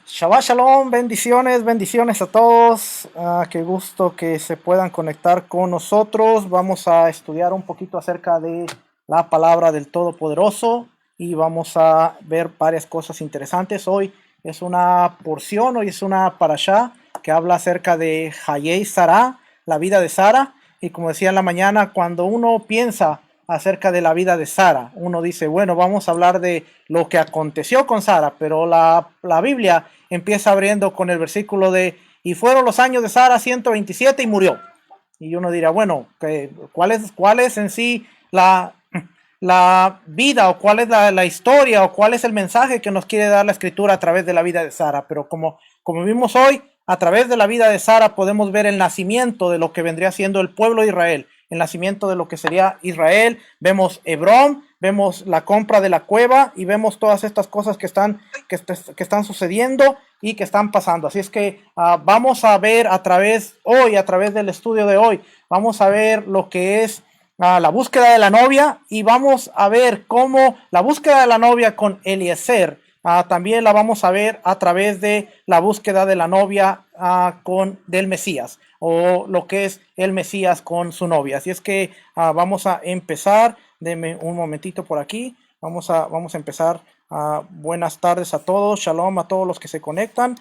Shabbat Shalom, bendiciones, bendiciones a todos. Qué gusto que se puedan conectar con nosotros. Vamos a estudiar un poquito acerca de la palabra del Todopoderoso y vamos a ver varias cosas interesantes. Hoy es una porción, hoy es una parashá que habla acerca de Hayei Sarah, la vida de Sara. Y como decía en la mañana, cuando uno piensa acerca de la vida de Sara, uno dice, bueno, vamos a hablar de lo que aconteció con Sara, pero la Biblia empieza abriendo con el versículo de, y fueron los años de Sara 127 y murió. Y uno dirá, bueno, ¿cuál es en sí la vida, o cuál es la historia, o cuál es el mensaje que nos quiere dar la escritura a través de la vida de Sara? Pero como vimos hoy, a través de la vida de Sara podemos ver el nacimiento de lo que vendría siendo el pueblo de Israel, el nacimiento de lo que sería Israel. Vemos Hebrón, vemos la compra de la cueva y vemos todas estas cosas que están sucediendo y que están pasando. Así es que vamos a ver a través del estudio de hoy, vamos a ver lo que es la búsqueda de la novia, y vamos a ver cómo la búsqueda de la novia con Eliezer también la vamos a ver a través de la búsqueda de la novia del Mesías, o lo que es el Mesías con su novia. Así es que vamos a empezar. Denme un momentito por aquí. Vamos a empezar. Buenas tardes a todos. Shalom a todos los que se conectan.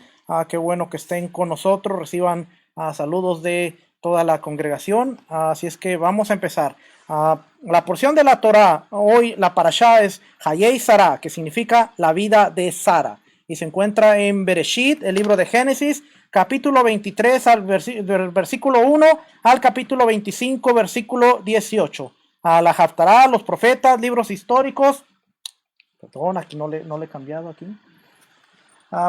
Qué bueno que estén con nosotros. Reciban saludos de toda la congregación. Así es que vamos a empezar. La porción de la Torah, hoy la parashá es Hayei Sarah, que significa la vida de Sara, y se encuentra en Bereshit, el libro de Génesis, capítulo 23, del versículo 1 al capítulo 25, versículo 18. La Haftará, los profetas, libros históricos. Perdón, aquí no le he cambiado aquí.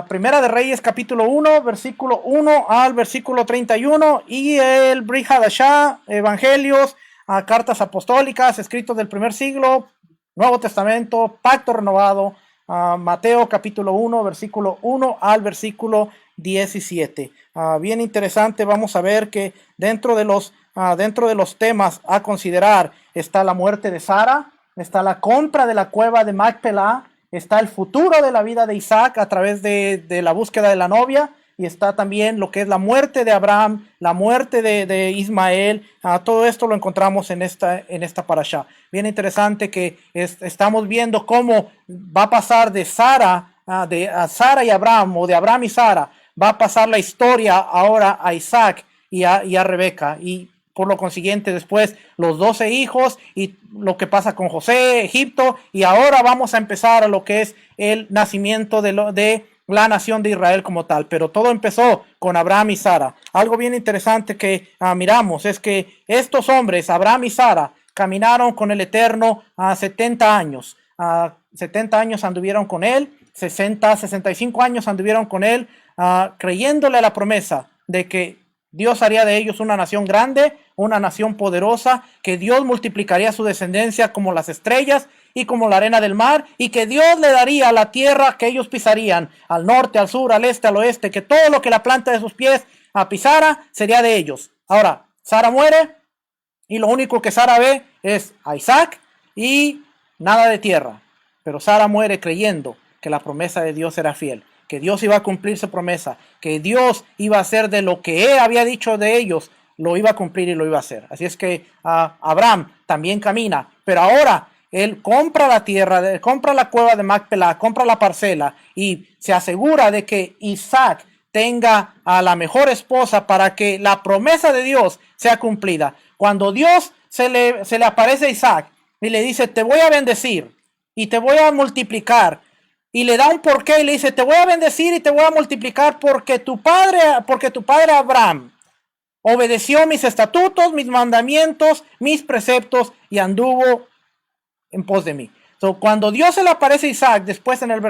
Primera de Reyes, capítulo 1, versículo 1 al versículo 31, y el Brit Hadashah, Evangelios, cartas apostólicas, escritos del primer siglo, Nuevo Testamento, Pacto Renovado, Mateo capítulo 1, versículo 1 al versículo 17. Bien interesante. Vamos a ver que dentro de los temas a considerar está la muerte de Sara, está la compra de la cueva de Macpelah, está el futuro de la vida de Isaac a través de la búsqueda de la novia, y está también lo que es la muerte de Abraham, la muerte de Ismael. Todo esto lo encontramos en esta parashá. Bien interesante que estamos viendo cómo va a pasar de Sara, a Sara y Abraham, o de Abraham y Sara, va a pasar la historia ahora a Isaac y a Rebeca, y por lo consiguiente después los 12 hijos, y lo que pasa con José, Egipto, y ahora vamos a empezar a lo que es el nacimiento de la nación de Israel como tal. Pero todo empezó con Abraham y Sara. Algo bien interesante que miramos es que estos hombres, Abraham y Sara, caminaron con el Eterno 70 años. 70 años anduvieron con él, 65 años anduvieron con él, creyéndole a la promesa de que Dios haría de ellos una nación grande, una nación poderosa, que Dios multiplicaría su descendencia como las estrellas y como la arena del mar, y que Dios le daría la tierra que ellos pisarían, al norte, al sur, al este, al oeste, que todo lo que la planta de sus pies pisara sería de ellos. Ahora, Sara muere, y lo único que Sara ve es a Isaac y nada de tierra. Pero Sara muere creyendo que la promesa de Dios era fiel, que Dios iba a cumplir su promesa, que Dios iba a hacer de lo que él había dicho de ellos, lo iba a cumplir y lo iba a hacer. Así es que Abraham también camina, pero ahora él compra la tierra, compra la cueva de Macpelah, compra la parcela, y se asegura de que Isaac tenga a la mejor esposa para que la promesa de Dios sea cumplida. Cuando Dios se le aparece a Isaac y le dice, te voy a bendecir y te voy a multiplicar, y le da un porqué y le dice, te voy a bendecir y te voy a multiplicar porque tu padre Abraham obedeció mis estatutos, mis mandamientos, mis preceptos, y anduvo en pos de mí. Cuando Dios se le aparece a Isaac, después en el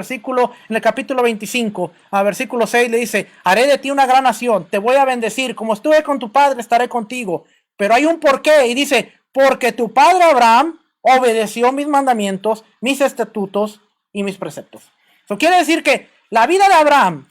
capítulo 25, a versículo 6, le dice, haré de ti una gran nación, te voy a bendecir, como estuve con tu padre, estaré contigo. Pero hay un porqué, y dice, porque tu padre Abraham obedeció mis mandamientos, mis estatutos y mis preceptos. Eso quiere decir que la vida de Abraham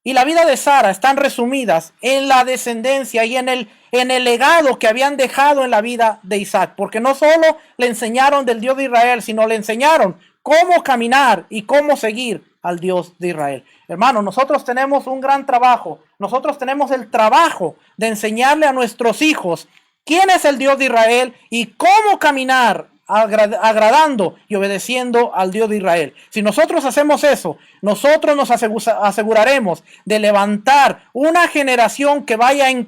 y la vida de Sara están resumidas en la descendencia y en el legado que habían dejado en la vida de Isaac, porque no solo le enseñaron del Dios de Israel, sino le enseñaron cómo caminar y cómo seguir al Dios de Israel. Hermano, nosotros tenemos un gran trabajo. Nosotros tenemos el trabajo de enseñarle a nuestros hijos quién es el Dios de Israel y cómo caminar agradando y obedeciendo al Dios de Israel. Si nosotros hacemos eso, nosotros nos aseguraremos de levantar una generación que vaya en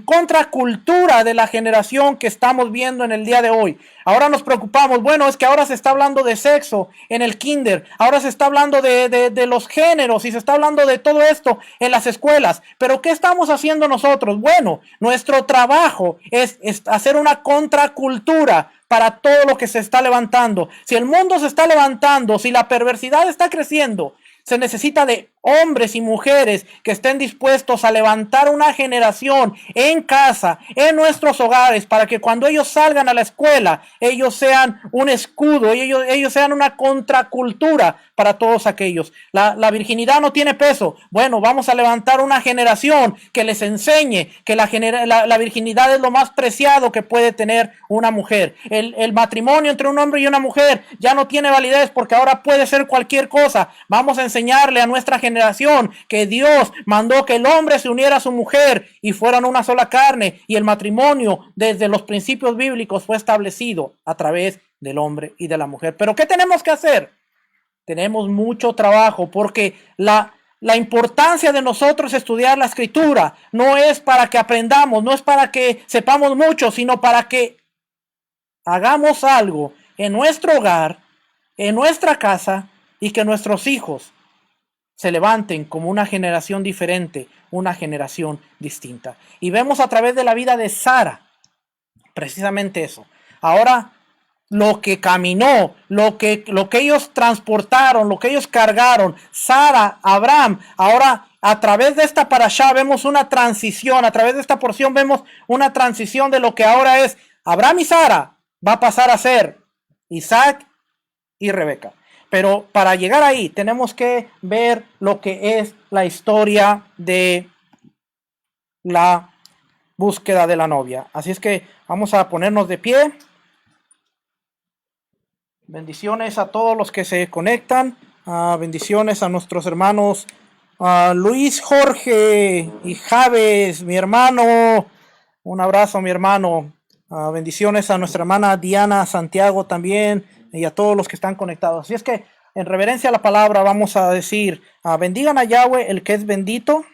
contracultura de la generación que estamos viendo en el día de hoy. Ahora nos preocupamos, bueno, es que ahora se está hablando de sexo en el kinder, ahora se está hablando de los géneros y se está hablando de todo esto en las escuelas. Pero ¿qué estamos haciendo nosotros? Bueno, nuestro trabajo es hacer una contracultura para todo lo que se está levantando. Si el mundo se está levantando, si la perversidad está creciendo, se necesita de hombres y mujeres que estén dispuestos a levantar una generación en casa, en nuestros hogares, para que cuando ellos salgan a la escuela, ellos sean un escudo, ellos sean una contracultura para todos aquellos. La virginidad no tiene peso. Bueno, vamos a levantar una generación que les enseñe que la virginidad es lo más preciado que puede tener una mujer. El matrimonio entre un hombre y una mujer ya no tiene validez porque ahora puede ser cualquier cosa. Vamos a enseñarle a nuestra generación que Dios mandó que el hombre se uniera a su mujer y fueran una sola carne, y el matrimonio desde los principios bíblicos fue establecido a través del hombre y de la mujer. Pero ¿qué tenemos que hacer? Tenemos mucho trabajo, porque la importancia de nosotros estudiar la escritura no es para que aprendamos, no es para que sepamos mucho, sino para que hagamos algo en nuestro hogar, en nuestra casa, y que nuestros hijos se levanten como una generación diferente, una generación distinta. Y vemos a través de la vida de Sara precisamente eso. Ahora, lo que caminó, lo que ellos transportaron, lo que ellos cargaron, Sara, Abraham, ahora a través de esta parashá vemos una transición, a través de esta porción vemos una transición de lo que ahora es Abraham y Sara, va a pasar a ser Isaac y Rebeca. Pero para llegar ahí tenemos que ver lo que es la historia de la búsqueda de la novia. Así es que vamos a ponernos de pie. Bendiciones a todos los que se conectan. Bendiciones a nuestros hermanos Luis Jorge y Javes, mi hermano. Un abrazo, mi hermano. Bendiciones a nuestra hermana Diana Santiago también, y a todos los que están conectados. Así es que en reverencia a la palabra vamos a decir, bendigan a Yahweh, el que es bendito.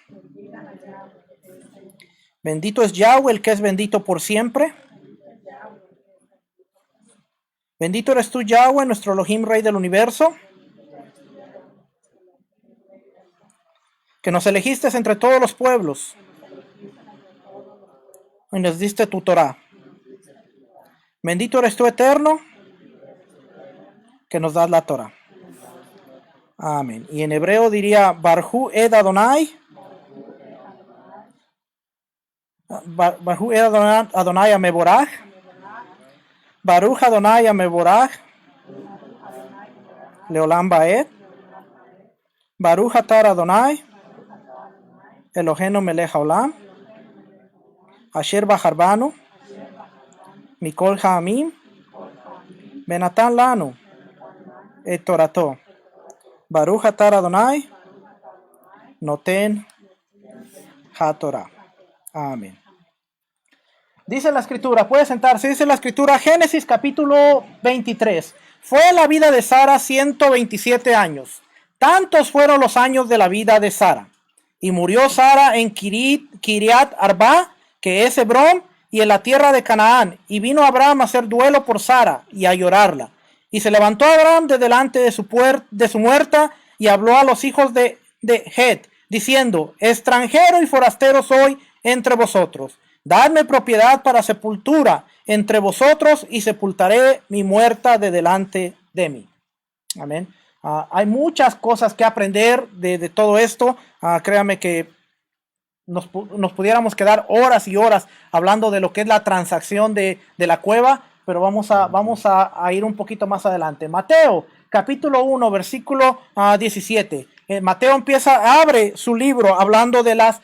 Bendito es Yahweh, el que es bendito por siempre. Bendito eres tú, Yahweh, nuestro Elohim, Rey del universo, que nos elegiste entre todos los pueblos y nos diste tu Torah. Bendito eres tú, Eterno, que nos das la Torah. Amén. Y en hebreo diría Barhu Ed Adonai. Barhu Ed Adonai Ameborach. Baruch Adonai Ameborach. Leolam Baed. Baruch Atar Adonai. Elohenu Melech Haolam. Asher Bacharbanu. Mikol Ha'amim. Benatan Lanu. Et Torato. Baruch Atar Adonai Noten HaTorah. Amén. Dice la escritura, puede sentarse, dice la escritura, Génesis capítulo 23. Fue la vida de Sara 127 años. Tantos fueron los años de la vida de Sara. Y murió Sara en Kiriat Arba, que es Hebrón, y en la tierra de Canaán. Y vino Abraham a hacer duelo por Sara y a llorarla. Y se levantó Abraham de delante de su muerta y habló a los hijos de Het, diciendo, extranjero y forastero soy entre vosotros. Dadme propiedad para sepultura entre vosotros y sepultaré mi muerta de delante de mí. Amén. Hay muchas cosas que aprender de todo esto. Créame que nos pudiéramos quedar horas y horas hablando de lo que es la transacción de la cueva, pero vamos a ir un poquito más adelante. Mateo, capítulo 1, versículo 17. Mateo abre su libro hablando de la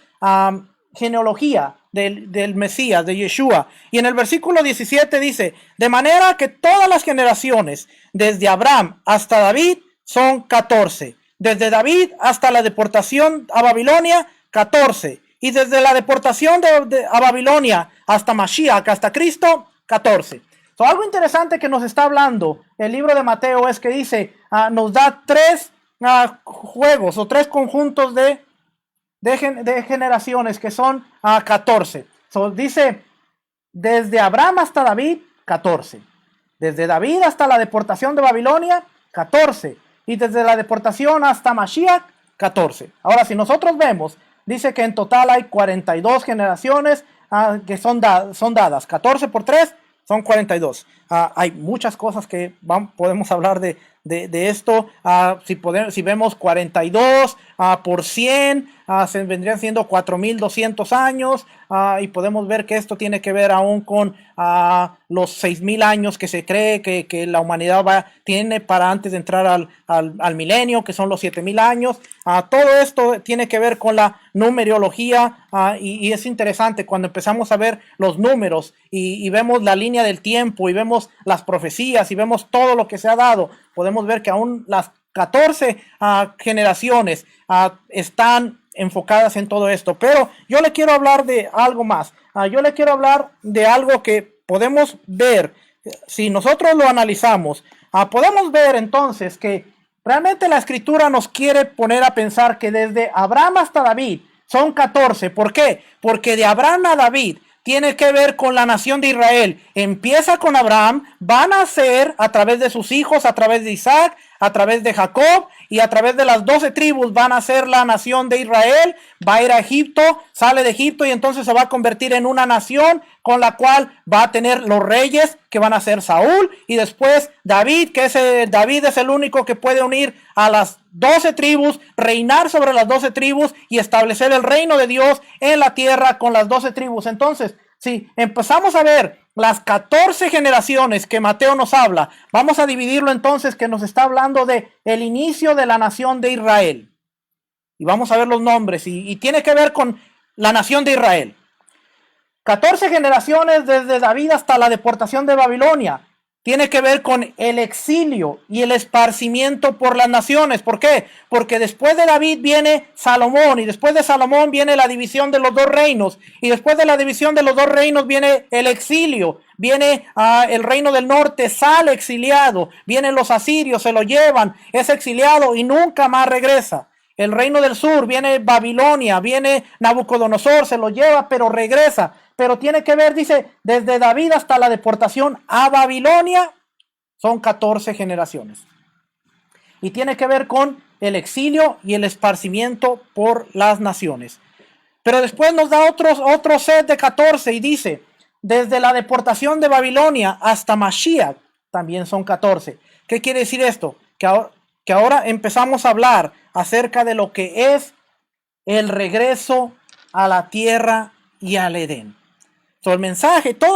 genealogía del Mesías, de Yeshua. Y en el versículo 17 dice, de manera que todas las generaciones, desde Abraham hasta David, son 14. Desde David hasta la deportación a Babilonia, 14. Y desde la deportación a Babilonia hasta Mashiach, hasta Cristo, 14. Algo interesante que nos está hablando el libro de Mateo es que dice, nos da tres juegos o tres conjuntos de generaciones que son 14. Dice, desde Abraham hasta David, 14. Desde David hasta la deportación de Babilonia, 14. Y desde la deportación hasta Mashiach, 14. Ahora, si nosotros vemos, dice que en total hay 42 generaciones que son dadas. 14 por 3 son 42. Hay muchas cosas que podemos hablar de esto. Si vemos 42 por 100, se vendrían siendo 4,200 años. Y podemos ver que esto tiene que ver aún con los 6,000 años que se cree que la humanidad tiene para antes de entrar al milenio, que son los 7,000 años. Todo esto tiene que ver con la numerología y es interesante cuando empezamos a ver los números y vemos la línea del tiempo y vemos las profecías y vemos todo lo que se ha dado. Podemos ver que aún las 14 generaciones están enfocadas en todo esto. Pero yo le quiero hablar de algo más. Yo le quiero hablar de algo que podemos ver. Si nosotros lo analizamos, podemos ver entonces que realmente la escritura nos quiere poner a pensar que desde Abraham hasta David son 14. ¿Por qué? Porque de Abraham a David tiene que ver con la nación de Israel. Empieza con Abraham, van a ser a través de sus hijos, a través de Isaac, a través de Jacob y a través de las 12 tribus van a ser la nación de Israel. Va a ir a Egipto, sale de Egipto y entonces se va a convertir en una nación con la cual va a tener los reyes que van a ser Saúl y después David, David es el único que puede unir a las 12 tribus, reinar sobre las 12 tribus y establecer el reino de Dios en la tierra con las 12 tribus. Entonces, si empezamos a ver las 14 generaciones que Mateo nos habla, vamos a dividirlo entonces que nos está hablando de el inicio de la nación de Israel. Y vamos a ver los nombres y tiene que ver con la nación de Israel. 14 generaciones desde David hasta la deportación de Babilonia. Tiene que ver con el exilio y el esparcimiento por las naciones. ¿Por qué? Porque después de David viene Salomón y después de Salomón viene la división de los dos reinos y después de la división de los dos reinos viene el exilio. Viene el reino del norte, sale exiliado. Vienen los asirios, se lo llevan, es exiliado y nunca más regresa. El reino del sur, viene Babilonia, viene Nabucodonosor, se lo lleva pero regresa. Pero tiene que ver, dice, desde David hasta la deportación a Babilonia, son 14 generaciones. Y tiene que ver con el exilio y el esparcimiento por las naciones. Pero después nos da otro set de 14 y dice, desde la deportación de Babilonia hasta Mashiach, también son 14. ¿Qué quiere decir esto? Que ahora empezamos a hablar acerca de lo que es el regreso a la tierra y al Edén. Todo el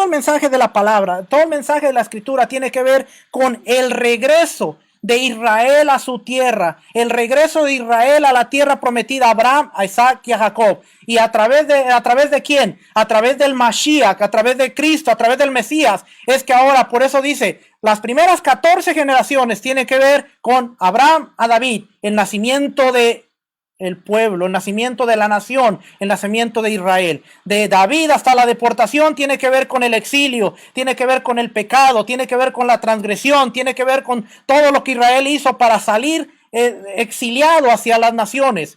mensaje de la palabra, todo el mensaje de la escritura tiene que ver con el regreso de Israel a su tierra, el regreso de Israel a la tierra prometida a Abraham, a Isaac y a Jacob. ¿Y a través de quién? A través del Mashiach, a través de Cristo, a través del Mesías. Es que ahora, por eso dice, las primeras 14 generaciones tienen que ver con Abraham a David, el nacimiento de el pueblo, el nacimiento de la nación, el nacimiento de Israel. De David hasta la deportación tiene que ver con el exilio, tiene que ver con el pecado, tiene que ver con la transgresión, tiene que ver con todo lo que Israel hizo para salir exiliado hacia las naciones.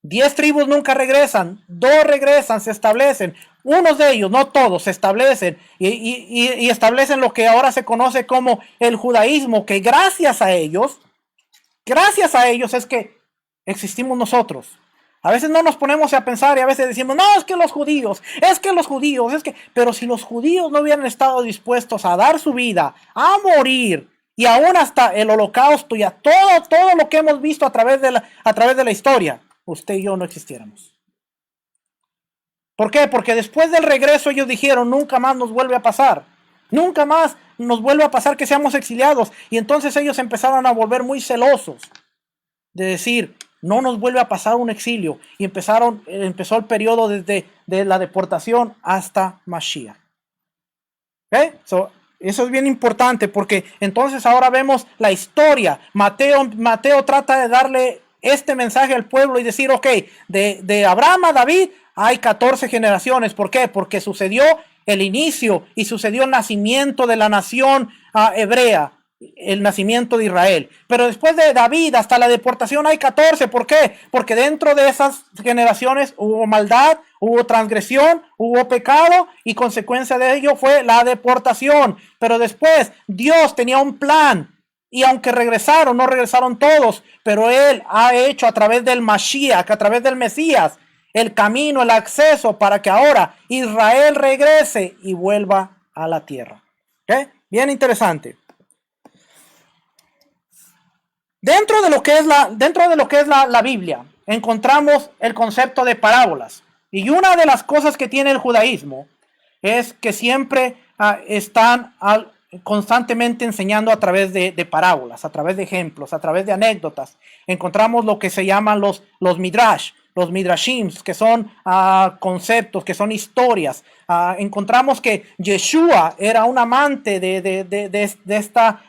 10 tribus nunca regresan, 2 regresan, se establecen. Unos de ellos, no todos, se establecen y establecen lo que ahora se conoce como el judaísmo, que gracias a ellos es que existimos nosotros. A veces no nos ponemos a pensar y a veces decimos, no, es que los judíos, pero si los judíos no hubieran estado dispuestos a dar su vida, a morir, y aún hasta el holocausto y a todo lo que hemos visto a través de la historia, usted y yo no existiéramos. ¿Por qué? Porque después del regreso ellos dijeron, nunca más nos vuelve a pasar. Nunca más nos vuelve a pasar que seamos exiliados. Y entonces ellos empezaron a volver muy celosos de decir, no nos vuelve a pasar un exilio. Y empezó el periodo desde la deportación hasta Mashiach. ¿Okay? Eso es bien importante porque entonces ahora vemos la historia. Mateo trata de darle este mensaje al pueblo y decir, ok, de Abraham a David hay 14 generaciones. ¿Por qué? Porque sucedió el inicio y sucedió el nacimiento de la nación hebrea, el nacimiento de Israel. Pero después de David hasta la deportación hay 14. ¿Por qué? Porque dentro de esas generaciones hubo maldad, hubo transgresión, hubo pecado y consecuencia de ello fue la deportación. Pero después Dios tenía un plan y aunque regresaron, no regresaron todos, pero Él ha hecho a través del Mashiach, a través del Mesías, el camino, el acceso para que ahora Israel regrese y vuelva a la tierra. ¿Okay? Bien interesante. Dentro de lo que es la Biblia, encontramos el concepto de parábolas. Y una de las cosas que tiene el judaísmo es que siempre están constantemente enseñando a través de parábolas, a través de ejemplos, a través de anécdotas. Encontramos lo que se llaman los midrash, los midrashim, que son conceptos, que son historias. Encontramos que Yeshua era un amante de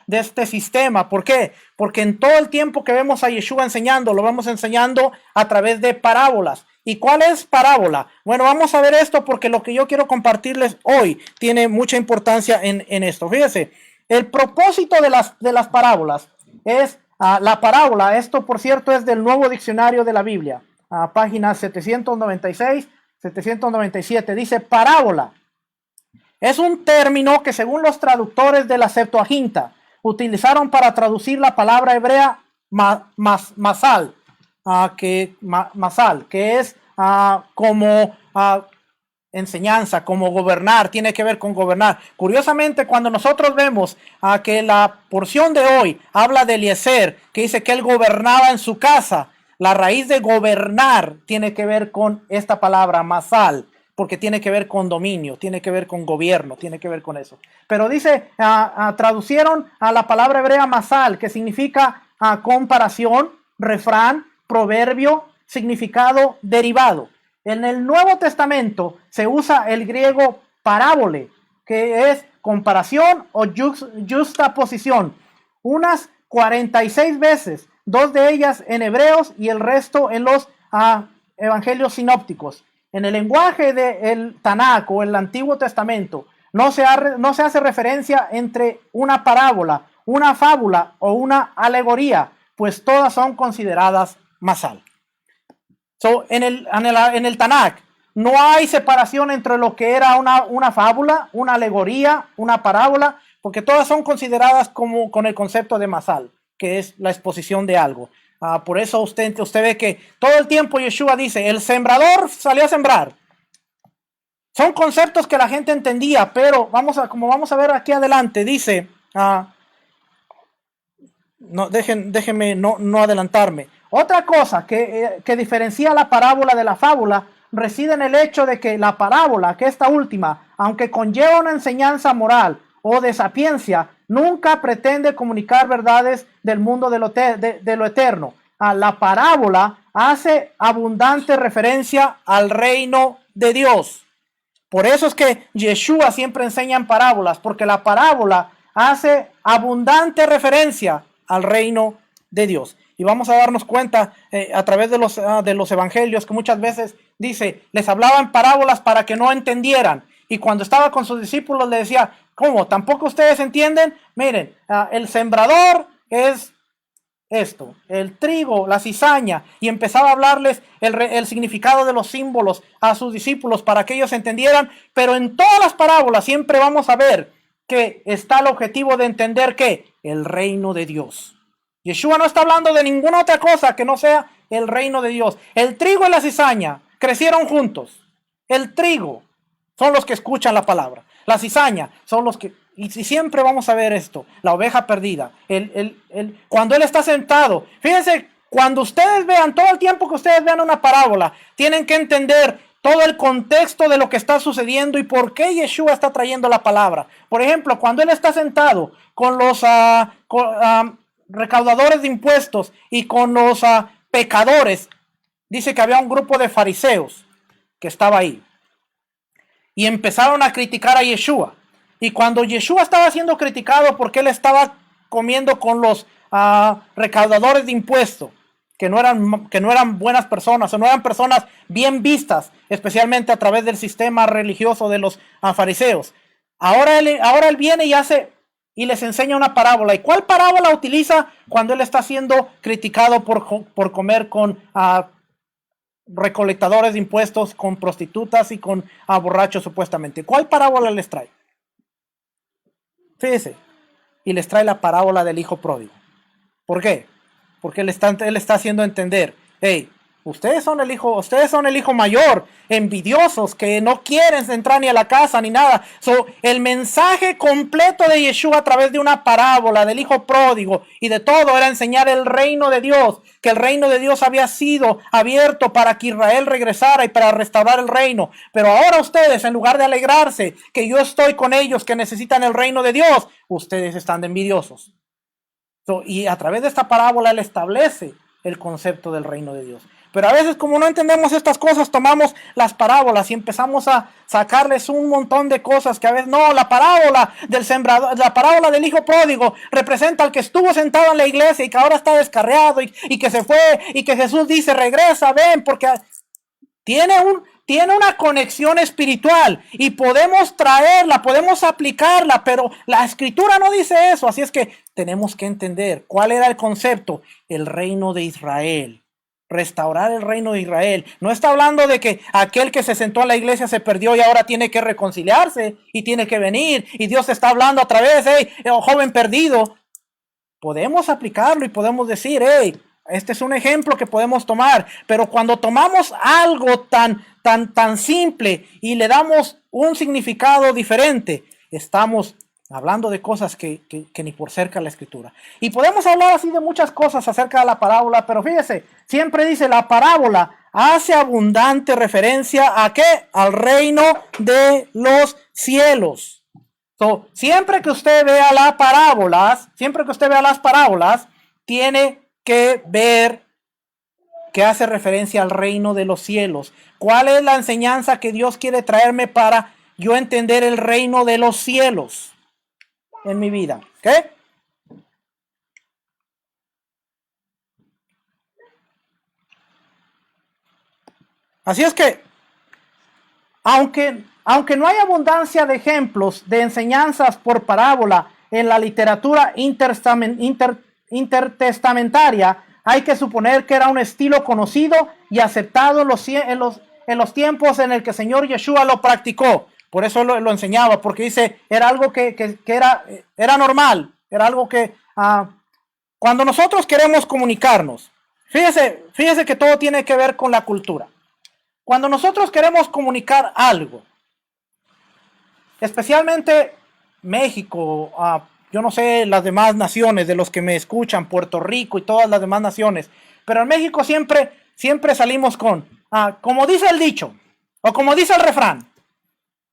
este sistema. ¿Por qué? Porque en todo el tiempo que vemos a Yeshua enseñando, lo vamos enseñando a través de parábolas. ¿Y cuál es parábola? Bueno, vamos a ver esto porque lo que yo quiero compartirles hoy tiene mucha importancia en esto. Fíjense, el propósito de las parábolas es la parábola. Esto, por cierto, es del Nuevo Diccionario de la Biblia. Páginas 796, 797. Dice parábola. Es un término que según los traductores de la Septuaginta utilizaron para traducir la palabra hebrea masal. Masal, que es como enseñanza, como gobernar, tiene que ver con gobernar. Curiosamente, cuando nosotros vemos que la porción de hoy habla de Eliezer, que dice que él gobernaba en su casa, la raíz de gobernar tiene que ver con esta palabra masal, porque tiene que ver con dominio, tiene que ver con gobierno, tiene que ver con eso. Pero dice, traducieron a la palabra hebrea masal, que significa comparación, refrán, proverbio, significado derivado. En el Nuevo Testamento se usa el griego parábole, que es comparación o juxtaposición, unas 46 veces, 2 de ellas en Hebreos y el resto en los evangelios sinópticos. En el lenguaje del Tanakh o el Antiguo Testamento no se hace referencia entre una parábola, una fábula o una alegoría, pues todas son consideradas masal. En el Tanakh no hay separación entre lo que era una fábula, una alegoría, una parábola, porque todas son consideradas como con el concepto de masal, que es la exposición de algo. Por eso usted ve que todo el tiempo Yeshua dice, el sembrador salió a sembrar. Son conceptos que la gente entendía, pero como vamos a ver aquí adelante, dice, déjenme no adelantarme. Otra cosa que diferencia la parábola de la fábula reside en el hecho de que la parábola, que esta última, aunque conlleva una enseñanza moral o de sapiencia, nunca pretende comunicar verdades del mundo de lo eterno. La parábola hace abundante referencia al reino de Dios. Por eso es que Yeshua siempre enseña en parábolas, porque la parábola hace abundante referencia al reino de Dios. Y vamos a darnos cuenta a través de los evangelios que muchas veces dice, les hablaba en parábolas para que no entendieran. Y cuando estaba con sus discípulos le decía, ¿cómo? ¿Tampoco ustedes entienden? Miren, el sembrador es esto, el trigo, la cizaña, y empezaba a hablarles el significado de los símbolos a sus discípulos para que ellos entendieran. Pero en todas las parábolas siempre vamos a ver que está el objetivo de entender que el reino de Dios. Yeshua no está hablando de ninguna otra cosa que no sea el reino de Dios. El trigo y la cizaña crecieron juntos. El trigo son los que escuchan la palabra. La cizaña son los que... Y siempre vamos a ver esto. La oveja perdida. Cuando él está sentado. Fíjense, cuando ustedes vean, todo el tiempo que ustedes vean una parábola, tienen que entender todo el contexto de lo que está sucediendo y por qué Yeshua está trayendo la palabra. Por ejemplo, cuando él está sentado con los... recaudadores de impuestos y con los pecadores, dice que había un grupo de fariseos que estaba ahí y empezaron a criticar a Yeshua. Y cuando Yeshua estaba siendo criticado porque él estaba comiendo con los recaudadores de impuestos, que no eran buenas personas, o no eran personas bien vistas, especialmente a través del sistema religioso de los fariseos. Ahora él viene y les enseña una parábola. ¿Y cuál parábola utiliza cuando él está siendo criticado por comer con recolectadores de impuestos, con prostitutas y con borrachos supuestamente? ¿Cuál parábola les trae? Fíjese, y les trae la parábola del hijo pródigo. ¿Por qué? Porque él está haciendo entender, hey, ustedes son el hijo mayor, envidiosos, que no quieren entrar ni a la casa ni nada. El mensaje completo de Yeshua a través de una parábola del hijo pródigo y de todo era enseñar el reino de Dios, que el reino de Dios había sido abierto para que Israel regresara y para restaurar el reino. Pero ahora ustedes, en lugar de alegrarse que yo estoy con ellos que necesitan el reino de Dios, ustedes están de envidiosos. Y a través de esta parábola él establece el concepto del reino de Dios. Pero a veces, como no entendemos estas cosas, tomamos las parábolas y empezamos a sacarles un montón de cosas que a veces no. La parábola del sembrador, la parábola del hijo pródigo representa al que estuvo sentado en la iglesia y que ahora está descarriado y que se fue, y que Jesús dice regresa, ven, porque tiene una conexión espiritual y podemos traerla, podemos aplicarla, pero la escritura no dice eso. Así es que tenemos que entender cuál era el concepto: el reino de Israel, restaurar el reino de Israel. No está hablando de que aquel que se sentó en la iglesia se perdió y ahora tiene que reconciliarse y tiene que venir y Dios está hablando a través, joven perdido. Podemos aplicarlo y podemos decir, este es un ejemplo que podemos tomar, pero cuando tomamos algo tan simple y le damos un significado diferente, estamos hablando de cosas que ni por cerca la escritura. Y podemos hablar así de muchas cosas acerca de la parábola, pero fíjese, siempre dice la parábola hace abundante referencia ¿a qué? Al reino de los cielos. Siempre que usted vea las parábolas, tiene que ver que hace referencia al reino de los cielos. ¿Cuál es la enseñanza que Dios quiere traerme para yo entender el reino de los cielos en mi vida? ¿Ok? Así es que, aunque no hay abundancia de ejemplos de enseñanzas por parábola en la literatura intertestamentaria, hay que suponer que era un estilo conocido y aceptado en los tiempos en el que el Señor Yeshua lo practicó. Por eso lo enseñaba, porque dice, era algo que era normal, era algo que cuando nosotros queremos comunicarnos, fíjese que todo tiene que ver con la cultura. Cuando nosotros queremos comunicar algo, especialmente México, yo no sé las demás naciones de los que me escuchan, Puerto Rico y todas las demás naciones, pero en México siempre salimos con, como dice el dicho, o como dice el refrán.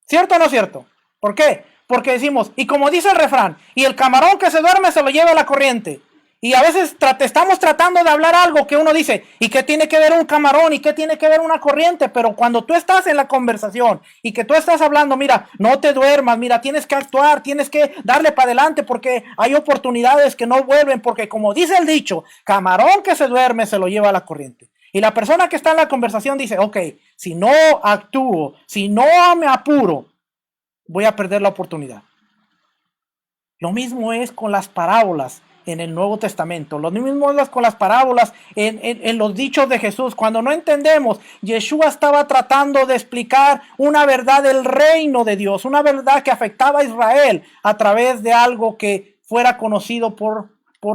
¿Cierto o no cierto? ¿Por qué? Porque decimos, y como dice el refrán, y el camarón que se duerme se lo lleva la corriente. Y a veces estamos tratando de hablar algo que uno dice, ¿y qué tiene que ver un camarón? ¿Y qué tiene que ver una corriente? Pero cuando tú estás en la conversación y que tú estás hablando, mira, no te duermas, mira, tienes que actuar, tienes que darle para adelante porque hay oportunidades que no vuelven, porque como dice el dicho, camarón que se duerme se lo lleva la corriente. Y la persona que está en la conversación dice, ok, si no actúo, si no me apuro, voy a perder la oportunidad. Lo mismo es con las parábolas en el Nuevo Testamento. Lo mismo es con las parábolas en los dichos de Jesús. Cuando no entendemos, Yeshua estaba tratando de explicar una verdad del reino de Dios, una verdad que afectaba a Israel a través de algo que fuera conocido por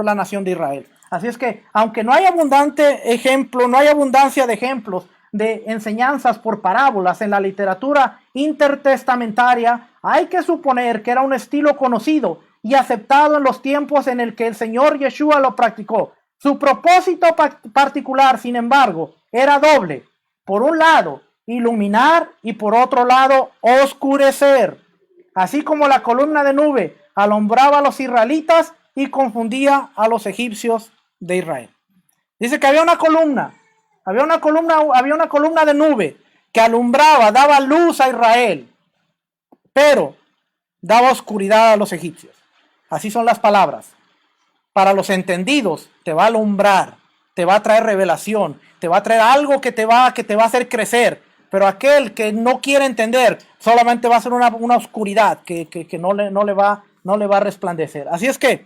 la nación de Israel. Así es que, aunque no hay abundancia de ejemplos de enseñanzas por parábolas en la literatura intertestamentaria, hay que suponer que era un estilo conocido y aceptado en los tiempos en el que el Señor Yeshua lo practicó. Su propósito particular, sin embargo, era doble. Por un lado, iluminar y por otro lado, oscurecer. Así como la columna de nube alumbraba a los israelitas y confundía a los egipcios de Israel. Dice que había una columna de nube que alumbraba, daba luz a Israel. Pero daba oscuridad a los egipcios. Así son las palabras. Para los entendidos te va a alumbrar, te va a traer revelación, te va a traer algo que te va a hacer crecer. Pero aquel que no quiere entender solamente va a ser una oscuridad que no le va a resplandecer. Así es que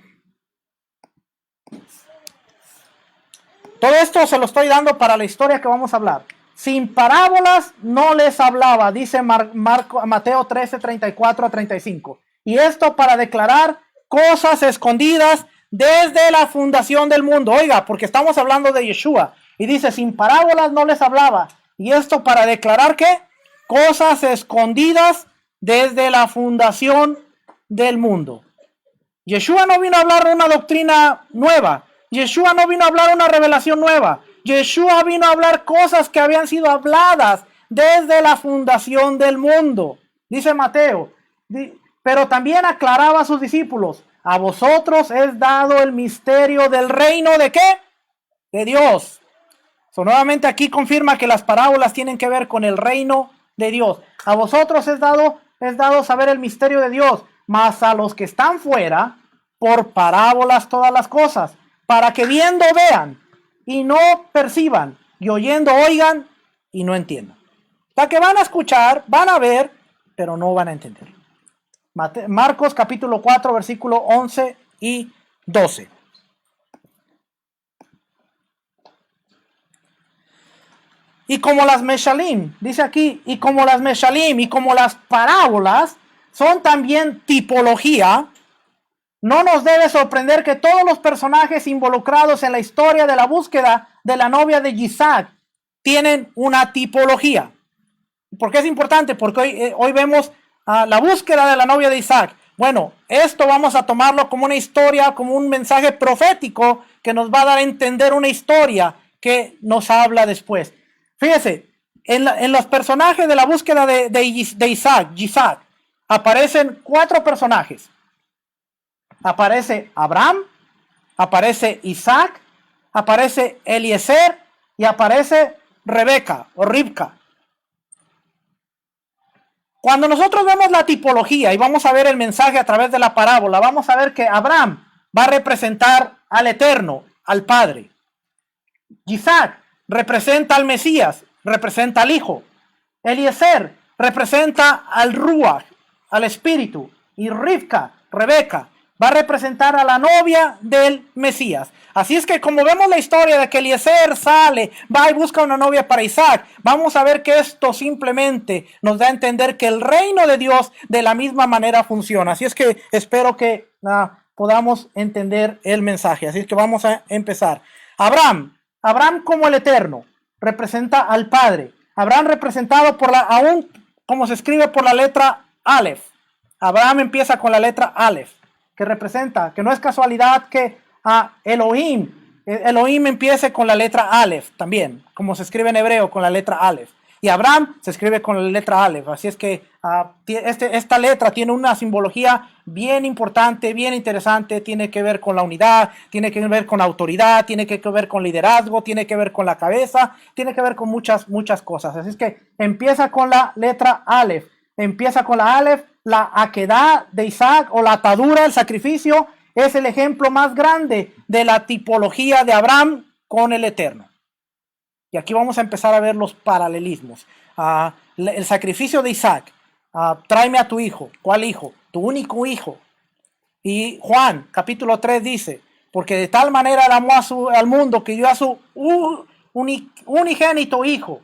todo esto se lo estoy dando para la historia que vamos a hablar. Sin parábolas no les hablaba, dice Mateo 13, 34 a 35. Y esto para declarar cosas escondidas desde la fundación del mundo. Oiga, porque estamos hablando de Yeshua. Y dice, sin parábolas no les hablaba. Y esto para declarar ¿qué? Cosas escondidas desde la fundación del mundo. Yeshua no vino a hablar una doctrina nueva. Yeshua no vino a hablar una revelación nueva. Yeshua vino a hablar cosas que habían sido habladas desde la fundación del mundo. Dice Mateo, pero también aclaraba a sus discípulos, a vosotros es dado el misterio del reino ¿de qué? De Dios. Nuevamente aquí confirma que las parábolas tienen que ver con el reino de Dios. A vosotros es dado saber el misterio de Dios, mas a los que están fuera, por parábolas todas las cosas, para que viendo vean y no perciban, y oyendo oigan y no entiendan. Para que van a escuchar, van a ver, pero no van a entender. Marcos capítulo 4, versículo 11 y 12. Y como las meshalim, dice aquí, y como las meshalim y como las parábolas son también tipología, no nos debe sorprender que todos los personajes involucrados en la historia de la búsqueda de la novia de Isaac tienen una tipología. ¿Por qué es importante? Porque hoy vemos la búsqueda de la novia de Isaac. Bueno, esto vamos a tomarlo como una historia, como un mensaje profético que nos va a dar a entender una historia que nos habla después. Fíjese, en los personajes de la búsqueda de Isaac, aparecen 4 personajes. Aparece Abraham, aparece Isaac, aparece Eliezer y aparece Rebeca o Ribca. Cuando nosotros vemos la tipología y vamos a ver el mensaje a través de la parábola, vamos a ver que Abraham va a representar al Eterno, al Padre. Isaac representa al Mesías, representa al Hijo. Eliezer representa al Ruach, al Espíritu. Y Ribca, Rebeca, va a representar a la novia del Mesías. Así es que como vemos la historia de que Eliezer sale, va y busca una novia para Isaac, vamos a ver que esto simplemente nos da a entender que el reino de Dios de la misma manera funciona. Así es que espero que podamos entender el mensaje. Así es que vamos a empezar. Abraham como el Eterno, representa al Padre. Abraham representado aún como se escribe por la letra Aleph. Abraham empieza con la letra Aleph, que representa, que no es casualidad que Elohim empiece con la letra Aleph también, como se escribe en hebreo con la letra Aleph. Y Abraham se escribe con la letra Aleph. Así es que esta letra tiene una simbología bien importante, bien interesante. Tiene que ver con la unidad, tiene que ver con autoridad, tiene que ver con liderazgo, tiene que ver con la cabeza, tiene que ver con muchas cosas. Así es que empieza con la letra Aleph. Empieza con la Aleph, la aquedad de Isaac o la atadura, el sacrificio, es el ejemplo más grande de la tipología de Abraham con el Eterno. Y aquí vamos a empezar a ver los paralelismos. El sacrificio de Isaac. Tráeme a tu hijo. ¿Cuál hijo? Tu único hijo. Y Juan, capítulo 3 dice, porque de tal manera amó al mundo que dio a su unigénito hijo.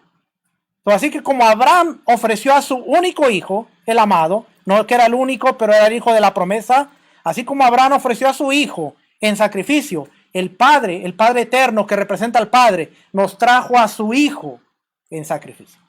Así que como Abraham ofreció a su único hijo, el amado, no que era el único, pero era el hijo de la promesa, así como Abraham ofreció a su hijo en sacrificio, el Padre eterno que representa al Padre, nos trajo a su Hijo en sacrificio.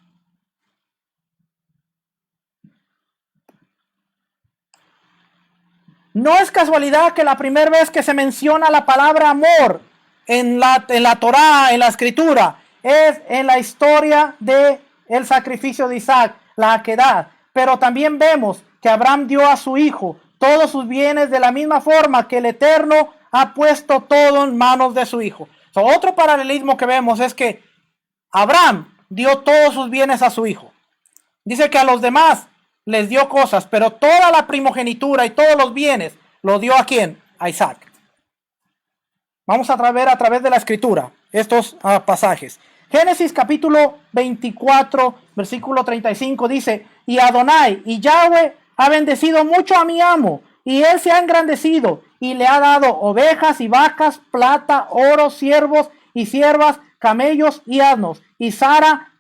No es casualidad que la primera vez que se menciona la palabra amor en la Torá, en la Escritura, es en la historia del sacrificio de Isaac, la aquedad. Pero también vemos que Abraham dio a su hijo todos sus bienes de la misma forma que el Eterno ha puesto todo en manos de su hijo. Otro paralelismo que vemos es que Abraham dio todos sus bienes a su hijo. Dice que a los demás les dio cosas, pero toda la primogenitura y todos los bienes lo dio ¿a quién? A Isaac. Vamos a ver a través de la escritura estos pasajes. Génesis capítulo 24, versículo 35 dice, y Adonai y Yahweh ha bendecido mucho a mi amo, y él se ha engrandecido, y le ha dado ovejas y vacas, plata, oro, siervos y siervas, camellos y asnos. Y Sara,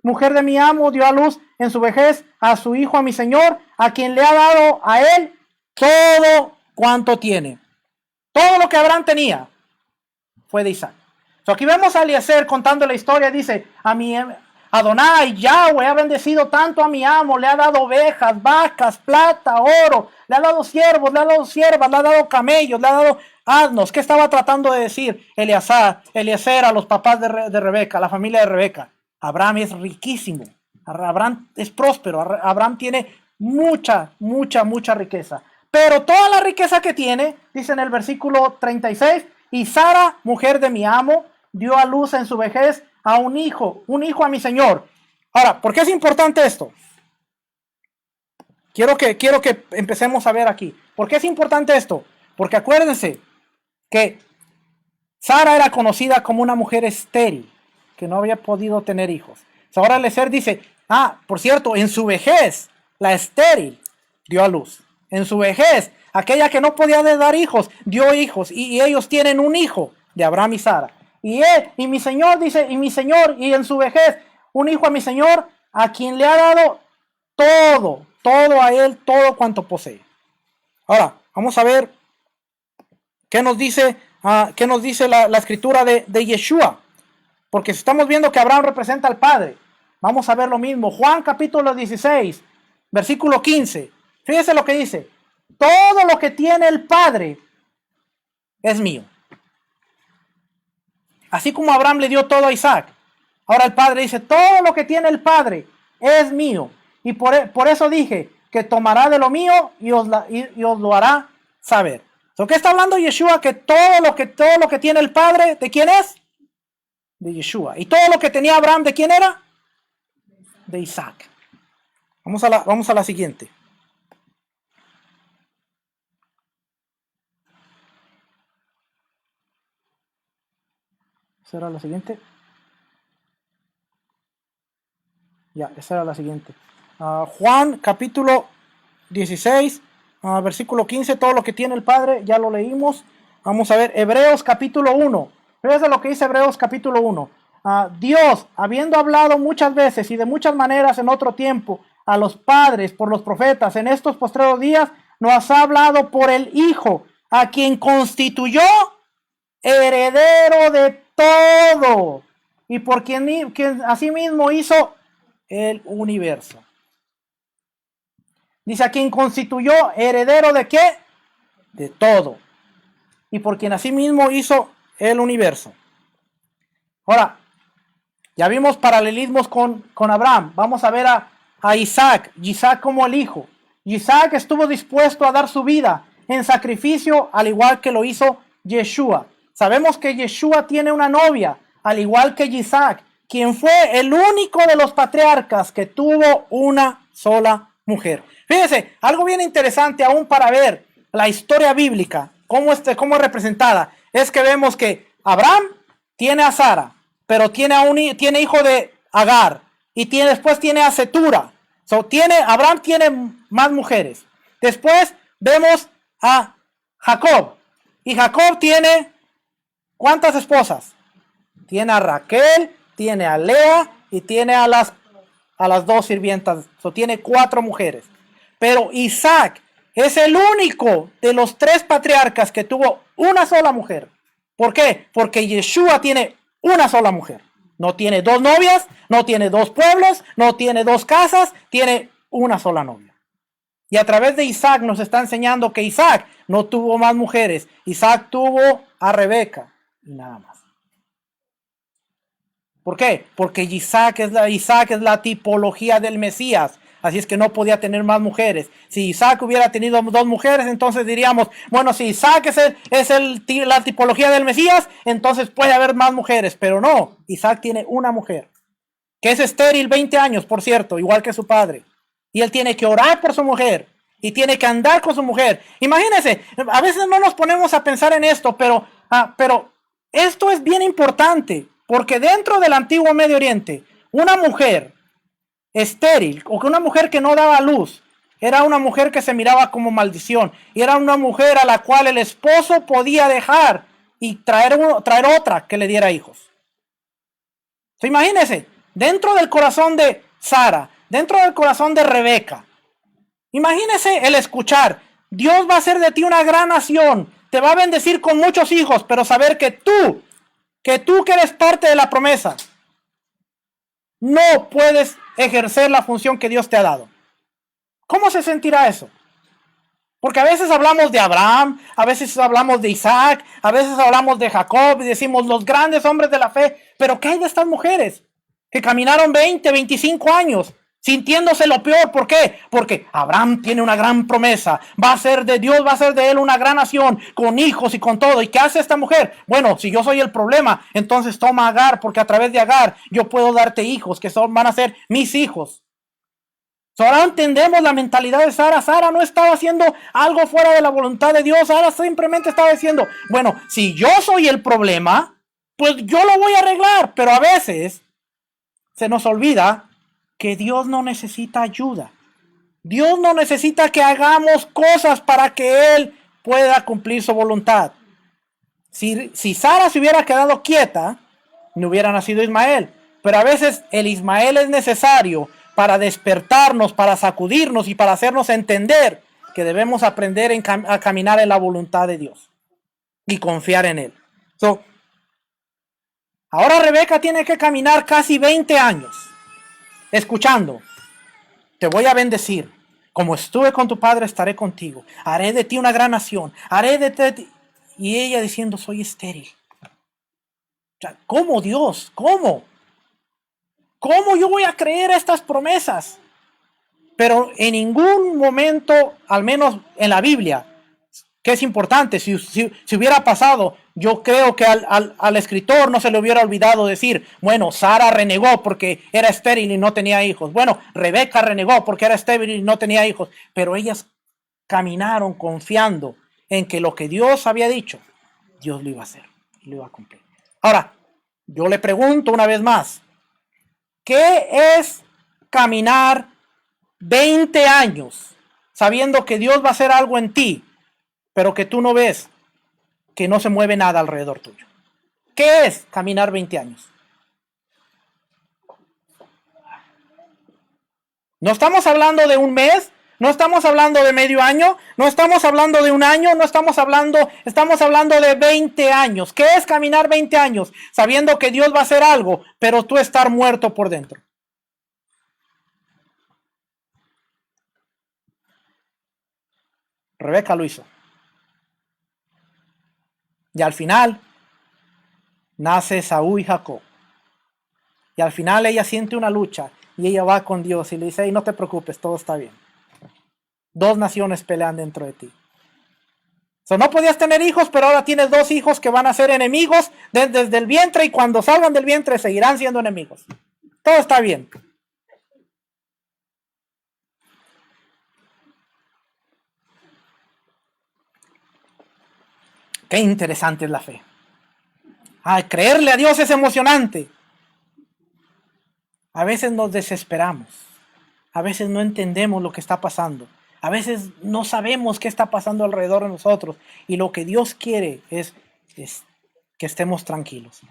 mujer de mi amo, dio a luz en su vejez a su hijo, a mi señor, a quien le ha dado a él todo cuanto tiene. Todo lo que Abraham tenía fue de Isaac. Aquí vemos a Eliezer contando la historia. Dice, a mi Adonai, Yahweh ha bendecido tanto a mi amo, le ha dado ovejas, vacas, plata, oro, le ha dado siervos, le ha dado siervas, le ha dado camellos, le ha dado asnos. ¿Qué estaba tratando de decir Eliezer a los papás de Rebeca, la familia de Rebeca? Abraham es riquísimo, Abraham es próspero, Abraham tiene mucha riqueza. Pero toda la riqueza que tiene, dice en el versículo 36, y Sara, mujer de mi amo, dio a luz en su vejez a un hijo a mi señor. Ahora, ¿por qué es importante esto? Quiero que empecemos a ver aquí. ¿Por qué es importante esto? Porque acuérdense que Sara era conocida como una mujer estéril, que no había podido tener hijos. Ahora Eliezer dice, por cierto, en su vejez, la estéril dio a luz. En su vejez, aquella que no podía dar hijos, dio hijos, y ellos tienen un hijo de Abraham y Sara. Y él, y mi señor, dice, y mi señor, y en su vejez, un hijo a mi señor, a quien le ha dado todo a él, todo cuanto posee. Ahora, vamos a ver qué nos dice la escritura de Yeshua. Porque si estamos viendo que Abraham representa al Padre, vamos a ver lo mismo. Juan capítulo 16, versículo 15. Fíjese lo que dice. Todo lo que tiene el Padre es mío. Así como Abraham le dio todo a Isaac. Ahora el Padre dice, todo lo que tiene el Padre es mío. Y por eso dije que tomará de lo mío y os lo hará saber. ¿Qué está hablando Yeshua? Que todo lo que tiene el Padre, ¿de quién es? De Yeshua. ¿Y todo lo que tenía Abraham, de quién era? De Isaac. Vamos a la siguiente. ¿Esa era la siguiente? Ya, esa era la siguiente. Juan capítulo 16, versículo 15, todo lo que tiene el Padre, ya lo leímos. Vamos a ver, Hebreos capítulo 1. Fíjense lo que dice Hebreos capítulo 1. Dios, habiendo hablado muchas veces y de muchas maneras en otro tiempo a los padres por los profetas, en estos postreros días nos ha hablado por el Hijo, a quien constituyó heredero de todo y por quien asimismo hizo el universo. Dice, a quien constituyó heredero de ¿qué? De todo. Y por quien asimismo hizo el universo. Ahora, ya vimos paralelismos con Abraham. Vamos a ver a Isaac como el hijo. Isaac estuvo dispuesto a dar su vida en sacrificio, al igual que lo hizo Yeshua. Sabemos que Yeshua tiene una novia, al igual que Isaac, quien fue el único de los patriarcas que tuvo una sola mujer. Fíjense, algo bien interesante aún para ver la historia bíblica, cómo es representada, es que vemos que Abraham tiene a Sara, pero tiene hijo de Agar, y después tiene a Setura. Abraham tiene más mujeres. Después vemos a Jacob, y Jacob tiene ¿cuántas esposas? Tiene a Raquel, tiene a Lea y tiene a las dos sirvientas. Tiene 4 mujeres. Pero Isaac es el único de los 3 patriarcas que tuvo una sola mujer. ¿Por qué? Porque Yeshua tiene una sola mujer. No tiene 2 novias, no tiene 2 pueblos, no tiene 2 casas, tiene una sola novia. Y a través de Isaac nos está enseñando que Isaac no tuvo más mujeres. Isaac tuvo a Rebeca y nada más. ¿Por qué? Porque Isaac es la tipología del Mesías. Así es que no podía tener más mujeres. Si Isaac hubiera tenido 2 mujeres, entonces diríamos, bueno, si Isaac es la tipología del Mesías, entonces puede haber más mujeres. Pero no, Isaac tiene una mujer, que es estéril 20 años, por cierto, igual que su padre. Y él tiene que orar por su mujer. Y tiene que andar con su mujer. Imagínense, a veces no nos ponemos a pensar en esto, pero esto es bien importante. Porque dentro del antiguo Medio Oriente, una mujer estéril o que una mujer que no daba luz, era una mujer que se miraba como maldición. Y era una mujer a la cual el esposo podía dejar y traer otra que le diera hijos. Imagínense, dentro del corazón de Sara, dentro del corazón de Rebeca, imagínese el escuchar, Dios va a hacer de ti una gran nación, te va a bendecir con muchos hijos, pero saber que tú que eres parte de la promesa, no puedes ejercer la función que Dios te ha dado. ¿Cómo se sentirá eso? Porque a veces hablamos de Abraham, a veces hablamos de Isaac, a veces hablamos de Jacob y decimos los grandes hombres de la fe, pero ¿qué hay de estas mujeres que caminaron 20, 25 años sintiéndose lo peor? ¿Por qué? Porque Abraham tiene una gran promesa, va a ser de Dios, va a ser de él una gran nación, con hijos y con todo. ¿Y qué hace esta mujer? Bueno, si yo soy el problema, entonces toma a Agar, porque a través de Agar yo puedo darte hijos que van a ser mis hijos. Ahora entendemos la mentalidad de Sara. Sara no estaba haciendo algo fuera de la voluntad de Dios. Sara simplemente estaba diciendo, bueno, si yo soy el problema, pues yo lo voy a arreglar. Pero a veces se nos olvida que Dios no necesita ayuda. Dios no necesita que hagamos cosas para que Él pueda cumplir su voluntad. Si Sara se hubiera quedado quieta, no hubiera nacido Ismael. Pero a veces el Ismael es necesario para despertarnos, para sacudirnos y para hacernos entender que debemos aprender a caminar en la voluntad de Dios y confiar en Él. Ahora Rebeca tiene que caminar casi 20 años escuchando, te voy a bendecir, como estuve con tu padre estaré contigo, haré de ti una gran nación, haré de ti... Y ella diciendo, soy estéril. O sea, ¿cómo Dios? ¿Cómo? ¿Cómo yo voy a creer estas promesas? Pero en ningún momento, al menos en la Biblia, que es importante, si hubiera pasado, yo creo que al escritor no se le hubiera olvidado decir, bueno, Sara renegó porque era estéril y no tenía hijos. Bueno, Rebeca renegó porque era estéril y no tenía hijos. Pero ellas caminaron confiando en que lo que Dios había dicho, Dios lo iba a hacer, lo iba a cumplir. Ahora, yo le pregunto una vez más, ¿qué es caminar 20 años sabiendo que Dios va a hacer algo en ti, pero que tú no ves, que no se mueve nada alrededor tuyo? ¿Qué es caminar 20 años? No estamos hablando de un mes, no estamos hablando de medio año, no estamos hablando de un año, estamos hablando de 20 años. ¿Qué es caminar 20 años? Sabiendo que Dios va a hacer algo, pero tú estar muerto por dentro. Rebeca lo hizo. Y al final nace Esaú y Jacob. Y al final ella siente una lucha y ella va con Dios y le dice, hey, no te preocupes, todo está bien. Dos naciones pelean dentro de ti. No podías tener hijos, pero ahora tienes dos hijos que van a ser enemigos desde el vientre y cuando salgan del vientre seguirán siendo enemigos. Todo está bien. Qué interesante es la fe. Creerle a Dios es emocionante. A veces nos desesperamos. A veces no entendemos lo que está pasando. A veces no sabemos qué está pasando alrededor de nosotros. Y lo que Dios quiere es que estemos tranquilos.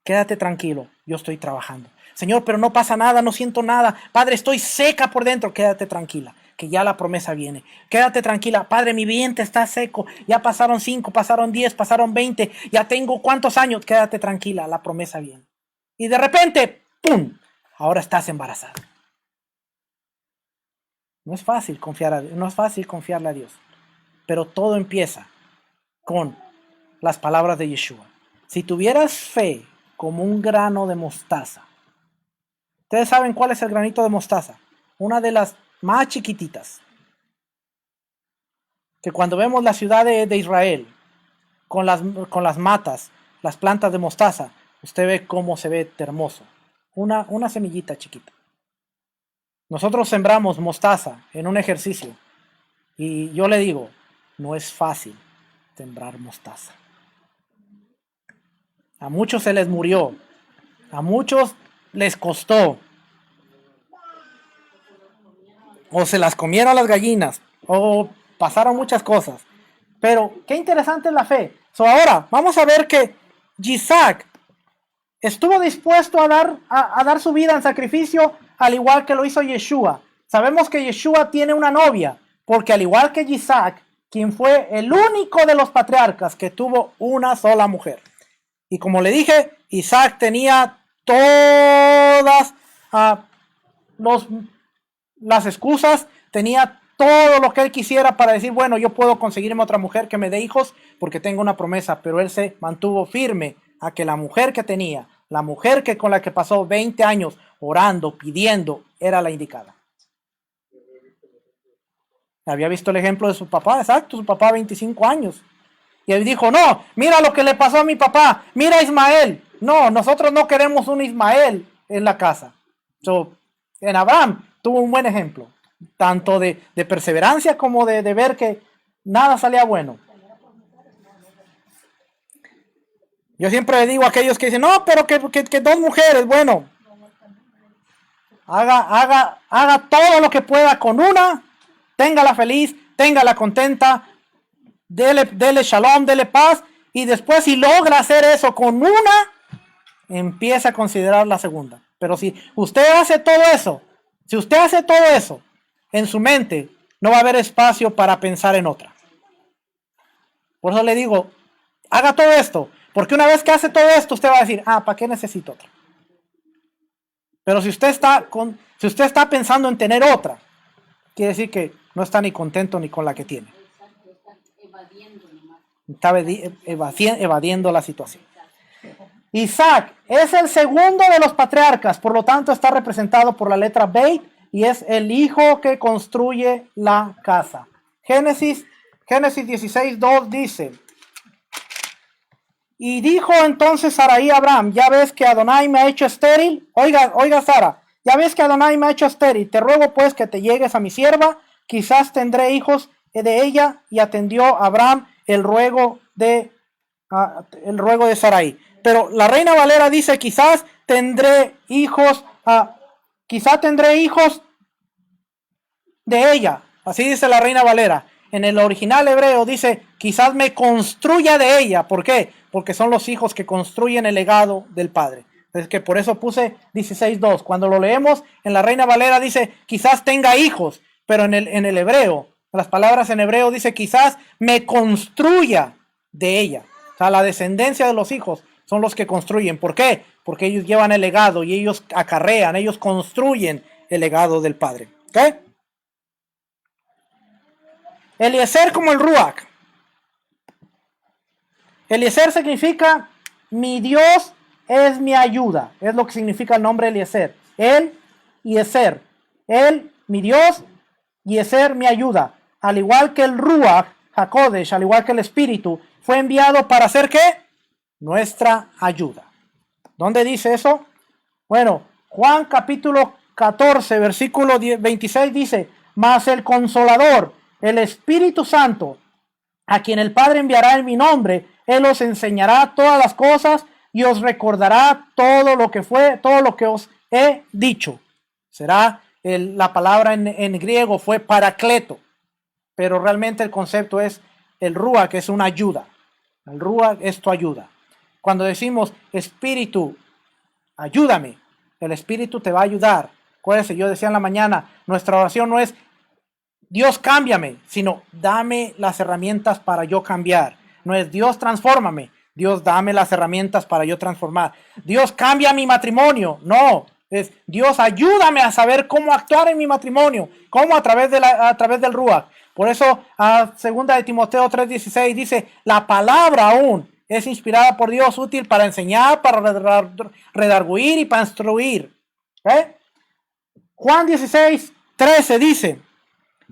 Quédate tranquilo, yo estoy trabajando. Señor, pero no pasa nada, no siento nada. Padre, estoy seca por dentro. Quédate tranquila, que ya la promesa viene. Quédate tranquila. Padre, mi vientre está seco. Ya pasaron 5, pasaron 10, pasaron 20. Ya tengo ¿cuántos años? Quédate tranquila, la promesa viene. Y de repente, ¡pum! Ahora estás embarazada. No es fácil confiarle a Dios. Pero todo empieza con las palabras de Yeshua. Si tuvieras fe como un grano de mostaza. ¿Ustedes saben cuál es el granito de mostaza? Una de las más chiquititas. Que cuando vemos la ciudad de Israel con las matas, las plantas de mostaza, usted ve cómo se ve hermoso. Una semillita chiquita. Nosotros sembramos mostaza en un ejercicio. Y yo le digo, no es fácil sembrar mostaza. A muchos se les murió. A muchos les costó. O se las comieron las gallinas. O pasaron muchas cosas. Pero qué interesante es la fe. Ahora vamos a ver que Isaac estuvo dispuesto a dar su vida en sacrificio, al igual que lo hizo Yeshua. Sabemos que Yeshua tiene una novia, porque al igual que Isaac, quien fue el único de los patriarcas que tuvo una sola mujer. Y como le dije, Isaac tenía todas las excusas, tenía todo lo que él quisiera para decir, bueno, yo puedo conseguirme otra mujer que me dé hijos porque tengo una promesa, pero él se mantuvo firme a que la mujer que tenía, la mujer con la que pasó 20 años orando, pidiendo, era la indicada. Había visto el ejemplo de su papá, exacto, su papá 25 años. Y él dijo, no, mira lo que le pasó a mi papá, mira a Ismael. No, nosotros no queremos un Ismael en la casa. En Abraham tuvo un buen ejemplo, tanto de perseverancia como de ver que nada salía bueno. Yo siempre le digo a aquellos que dicen, no, pero que 2 mujeres, bueno, haga todo lo que pueda con una, téngala feliz, téngala contenta, dele shalom, dele paz, y después si logra hacer eso con una, empieza a considerar la segunda. Pero si usted hace todo eso, en su mente, no va a haber espacio para pensar en otra. Por eso le digo, haga todo esto, porque una vez que hace todo esto, usted va a decir, ¿para qué necesito otra? Pero si usted está pensando en tener otra, quiere decir que no está ni contento ni con la que tiene. Está evadiendo la situación. Isaac es el segundo de los patriarcas, por lo tanto está representado por la letra Beit y es el hijo que construye la casa. Génesis 16:2 dice, y dijo entonces Sarai a Abraham, ya ves que Adonai me ha hecho estéril. Oiga Sara, ya ves que Adonai me ha hecho estéril, te ruego pues que te llegues a mi sierva, quizás tendré hijos de ella. Y atendió Abraham el ruego de Sarai. Pero la Reina Valera dice, quizás tendré hijos de ella. Así dice la Reina Valera. En el original hebreo dice, quizás me construya de ella. ¿Por qué? Porque son los hijos que construyen el legado del padre. Es que por eso puse 16:2. Cuando lo leemos en la Reina Valera dice, quizás tenga hijos. Pero en el hebreo, las palabras en hebreo dice, quizás me construya de ella. O sea, la descendencia de los hijos son los que construyen. ¿Por qué? Porque ellos llevan el legado y ellos acarrean, ellos construyen el legado del padre. ¿Ok? Eliezer como el Ruach. Eliezer significa mi Dios es mi ayuda. Es lo que significa el nombre Eliezer. Él y Ezer. Él, mi Dios, y Ezer, mi ayuda. Al igual que el Ruach HaKodesh, al igual que el Espíritu, fue enviado para hacer ¿qué? Nuestra ayuda. ¿Dónde dice eso? Bueno, Juan capítulo 14, versículo 26 dice, mas el Consolador, el Espíritu Santo, a quien el Padre enviará en mi nombre, Él os enseñará todas las cosas y os recordará todo lo que os he dicho. Será la palabra en griego fue paracleto, pero realmente el concepto es el Ruach, que es una ayuda. El Ruach es tu ayuda. Cuando decimos Espíritu, ayúdame, el Espíritu te va a ayudar. Acuérdense, yo decía en la mañana, nuestra oración no es Dios cámbiame, sino dame las herramientas para yo cambiar. No es Dios transfórmame, Dios dame las herramientas para yo transformar. Dios cambia mi matrimonio, no. Es Dios ayúdame a saber cómo actuar en mi matrimonio, cómo a través del Ruach. Por eso, a 2 de Timoteo 3:16 dice, la palabra aún es inspirada por Dios, útil para enseñar, para redarguir y para instruir. Juan 16:13 dice,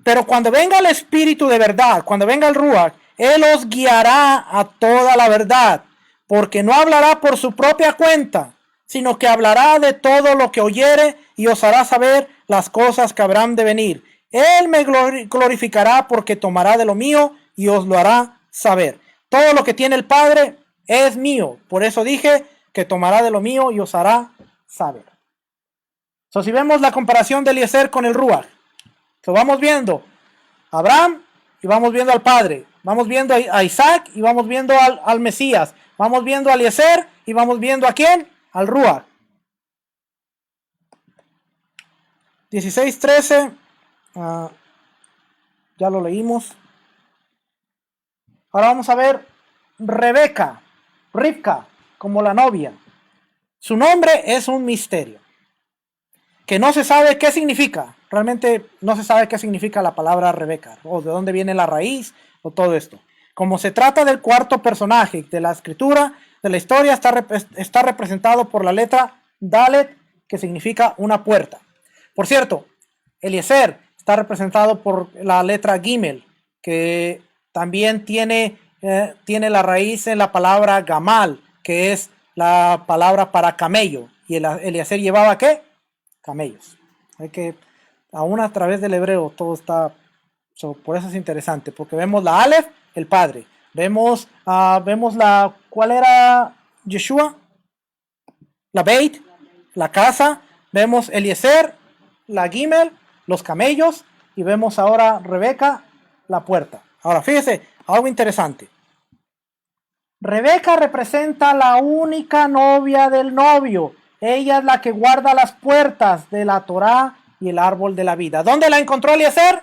pero cuando venga el Espíritu de verdad, cuando venga el Ruach, Él os guiará a toda la verdad, porque no hablará por su propia cuenta, sino que hablará de todo lo que oyere y os hará saber las cosas que habrán de venir. Él me glorificará porque tomará de lo mío y os lo hará saber. Todo lo que tiene el Padre es mío. Por eso dije que tomará de lo mío y os hará saber. Si vemos la comparación de Eliezer con el Ruach, vamos viendo a Abraham y vamos viendo al Padre. Vamos viendo a Isaac y vamos viendo al Mesías. Vamos viendo a Eliezer y vamos viendo a ¿quién? Al Ruach. 16:13. Ya lo leímos. Ahora vamos a ver Rebeca, Rivka, como la novia. Su nombre es un misterio, que no se sabe qué significa. Realmente no se sabe qué significa la palabra Rebeca, o de dónde viene la raíz, o todo esto. Como se trata del cuarto personaje de la escritura, de la historia, está representado por la letra Dalet, que significa una puerta. Por cierto, Eliezer está representado por la letra Gimel, que también tiene la raíz en la palabra Gamal, que es la palabra para camello. Y Eliezer llevaba ¿qué? Camellos. Hay que, aún a través del hebreo, todo está, por eso es interesante, porque vemos la Aleph, el padre. Vemos la, ¿cuál era Yeshua? La Beit, la casa. Vemos Eliezer, la Gimel, los camellos. Y vemos ahora Rebeca, la puerta. Ahora, fíjese, algo interesante. Rebeca representa la única novia del novio. Ella es la que guarda las puertas de la Torá y el árbol de la vida. ¿Dónde la encontró Eliezer?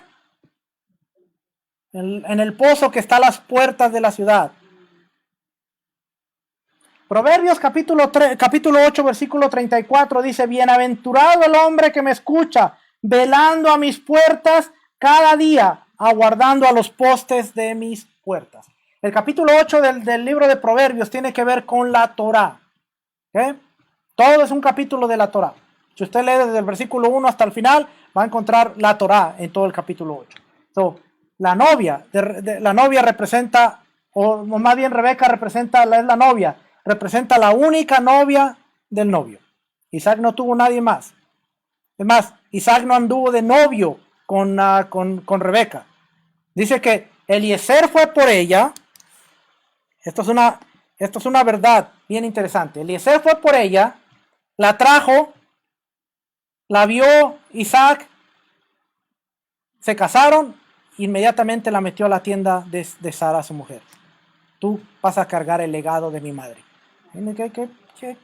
En el pozo que está a las puertas de la ciudad. Proverbios capítulo 8, versículo 34 dice: bienaventurado el hombre que me escucha, velando a mis puertas cada día, aguardando a los postes de mis puertas. El capítulo 8 del libro de Proverbios tiene que ver con la Torá. ¿Okay? Todo es un capítulo de la Torá. Si usted lee desde el versículo 1 hasta el final, va a encontrar la Torá en todo el capítulo 8. La novia representa, o más bien Rebeca representa, es la novia, representa la única novia del novio. Isaac no tuvo nadie más. Es más, Isaac no anduvo de novio con Rebeca. Dice que Eliezer fue por ella. Esto es una verdad bien interesante. Eliezer fue por ella, la trajo, la vio Isaac, se casaron, inmediatamente la metió a la tienda de Sara, su mujer. Tú vas a cargar el legado de mi madre.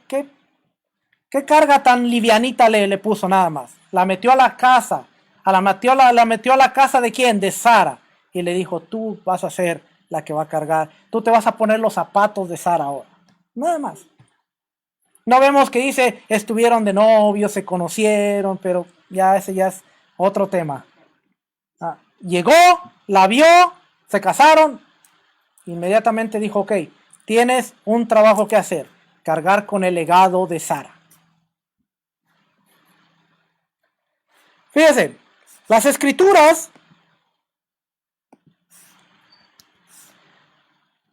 ¿Qué carga tan livianita le puso nada más? La metió a la casa. La metió a la casa ¿de quién? De Sara. Y le dijo: tú vas a ser la que va a cargar. Tú te vas a poner los zapatos de Sara ahora. Nada más. No vemos que dice estuvieron de novios, se conocieron, pero ese ya es otro tema. Llegó, la vio, se casaron. Inmediatamente dijo: ok, tienes un trabajo que hacer. Cargar con el legado de Sara. Fíjense, las escrituras,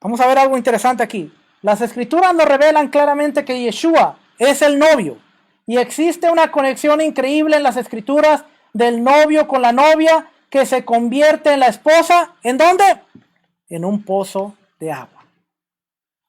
vamos a ver algo interesante aquí. Las escrituras nos revelan claramente que Yeshua es el novio. Y existe una conexión increíble en las escrituras del novio con la novia que se convierte en la esposa. ¿En dónde? En un pozo de agua.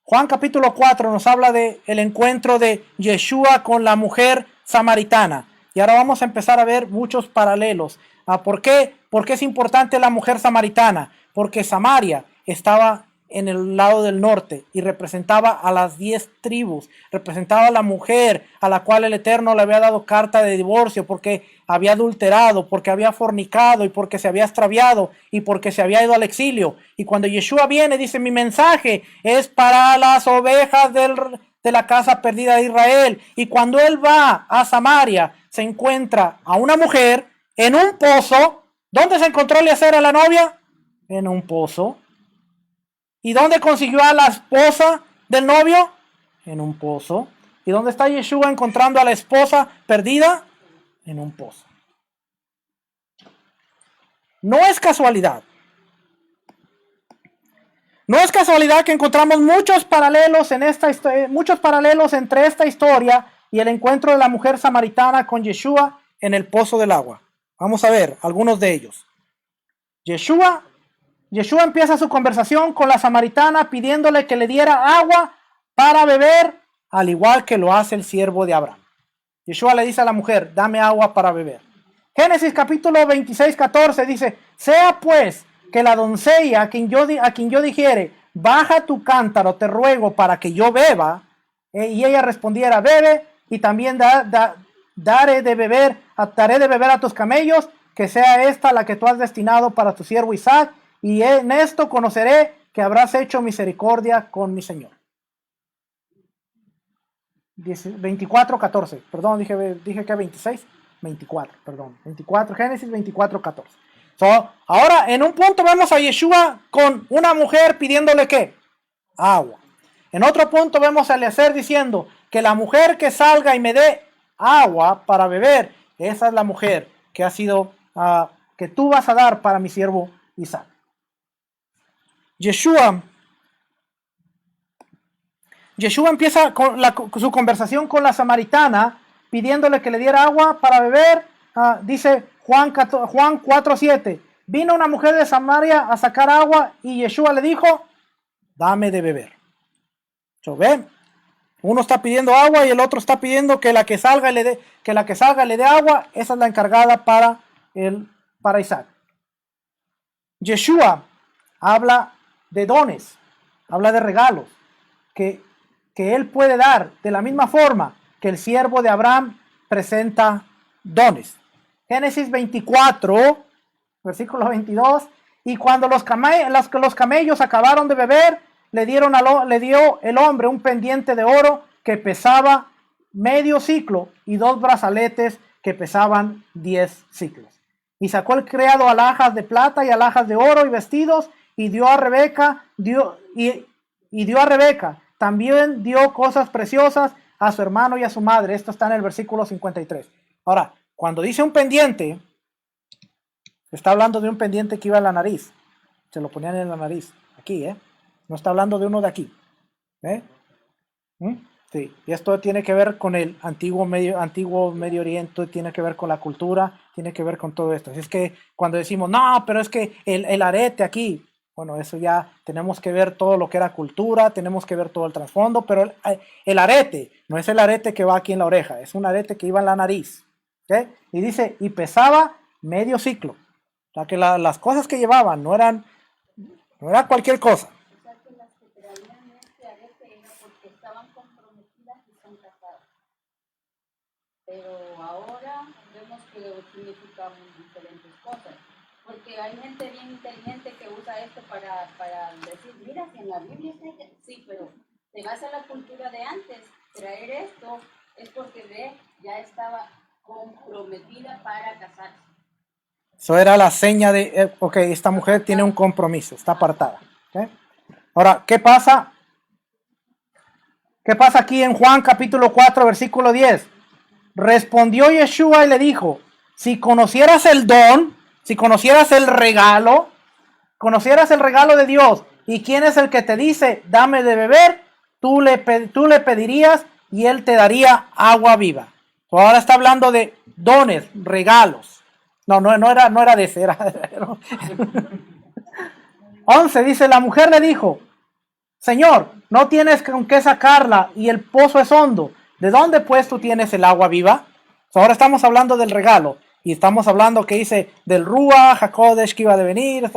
Juan capítulo 4 nos habla del encuentro de Yeshua con la mujer samaritana. Y ahora vamos a empezar a ver muchos paralelos. ¿Por qué? ¿Por qué es importante la mujer samaritana? Porque Samaria estaba en el lado del norte y representaba a las 10 tribus. Representaba a la mujer a la cual el Eterno le había dado carta de divorcio porque había adulterado, porque había fornicado y porque se había extraviado y porque se había ido al exilio. Y cuando Yeshua viene, dice: mi mensaje es para las ovejas de la casa perdida de Israel. Y cuando él va a Samaria, se encuentra a una mujer en un pozo. ¿Dónde se encontró Eliezer a la novia? En un pozo. ¿Y dónde consiguió a la esposa del novio? En un pozo. ¿Y dónde está Yeshua encontrando a la esposa perdida? En un pozo. No es casualidad. No es casualidad que encontramos muchos paralelos entre esta historia y el encuentro de la mujer samaritana con Yeshua en el pozo del agua. Vamos a ver algunos de ellos. Yeshua empieza su conversación con la samaritana pidiéndole que le diera agua para beber, al igual que lo hace el siervo de Abraham. Yeshua le dice a la mujer, dame agua para beber. Génesis capítulo 26, 14 dice, sea pues que la doncella a quien yo dijere, baja tu cántaro, te ruego para que yo beba, y ella respondiera, bebe, y también daré de beber a tus camellos, que sea esta la que tú has destinado para tu siervo Isaac, y en esto conoceré que habrás hecho misericordia con mi Señor. 24, 14, perdón, dije que 26, 24, perdón, 24, Génesis 24, 14. Ahora, en un punto vemos a Yeshua con una mujer pidiéndole ¿qué? Agua. En otro punto vemos a Eliezer diciendo que la mujer que salga y me dé agua para beber, esa es la mujer que ha sido, que tú vas a dar para mi siervo Isaac. Yeshua empieza con su conversación con la samaritana, pidiéndole que le diera agua para beber. Dice Juan 4:7, vino una mujer de Samaria a sacar agua y Yeshua le dijo, dame de beber. ¿Ven? Uno está pidiendo agua y el otro está pidiendo que la que salga le dé agua. Esa es la encargada para Isaac. Yeshua habla de dones, habla de regalos que él puede dar de la misma forma que el siervo de Abraham presenta dones. Génesis 24, versículo 22, y cuando los camellos acabaron de beber, le dio el hombre un pendiente de oro que pesaba medio ciclo y 2 brazaletes que pesaban 10 ciclos. Y sacó el criado alhajas de plata y alhajas de oro y vestidos y dio a Rebeca. También dio cosas preciosas a su hermano y a su madre. Esto está en el versículo 53. Ahora, cuando dice un pendiente, está hablando de un pendiente que iba en la nariz. Se lo ponían en la nariz. Aquí, no está hablando de uno de aquí. Sí, y esto tiene que ver con el antiguo Medio Oriente, tiene que ver con la cultura, tiene que ver con todo esto. Así es que cuando decimos, no, pero es que el arete aquí, bueno, eso ya tenemos que ver todo lo que era cultura, tenemos que ver todo el trasfondo, pero el arete no es el arete que va aquí en la oreja, es un arete que iba en la nariz. ¿Okay? Y dice, y pesaba medio ciclo. O sea que las cosas que llevaban no era cualquier cosa. O sea que las que traían este arete era porque estaban comprometidas y son casadas. Pero ahora vemos que significan diferentes cosas. Porque hay gente bien inteligente que usa esto para decir, mira, si en la Biblia está... Sí, pero te vas a la cultura de antes, traer esto es porque ya estaba comprometida para casarse. Eso era la seña de, ok, esta mujer tiene un compromiso, está apartada. ¿Okay? Ahora, ¿qué pasa? ¿Qué pasa aquí en Juan capítulo 4, versículo 10? Respondió Yeshua y le dijo, si conocieras el don, si conocieras el regalo de Dios, y quién es el que te dice, dame de beber, tú le pedirías y él te daría agua viva. Ahora está hablando de dones, regalos. No era de ese, era 11 dice, la mujer le dijo, Señor, no tienes con qué sacarla y el pozo es hondo. ¿De dónde pues tú tienes el agua viva? Ahora estamos hablando del regalo y estamos hablando que dice del Ruach HaKodesh que iba a venir,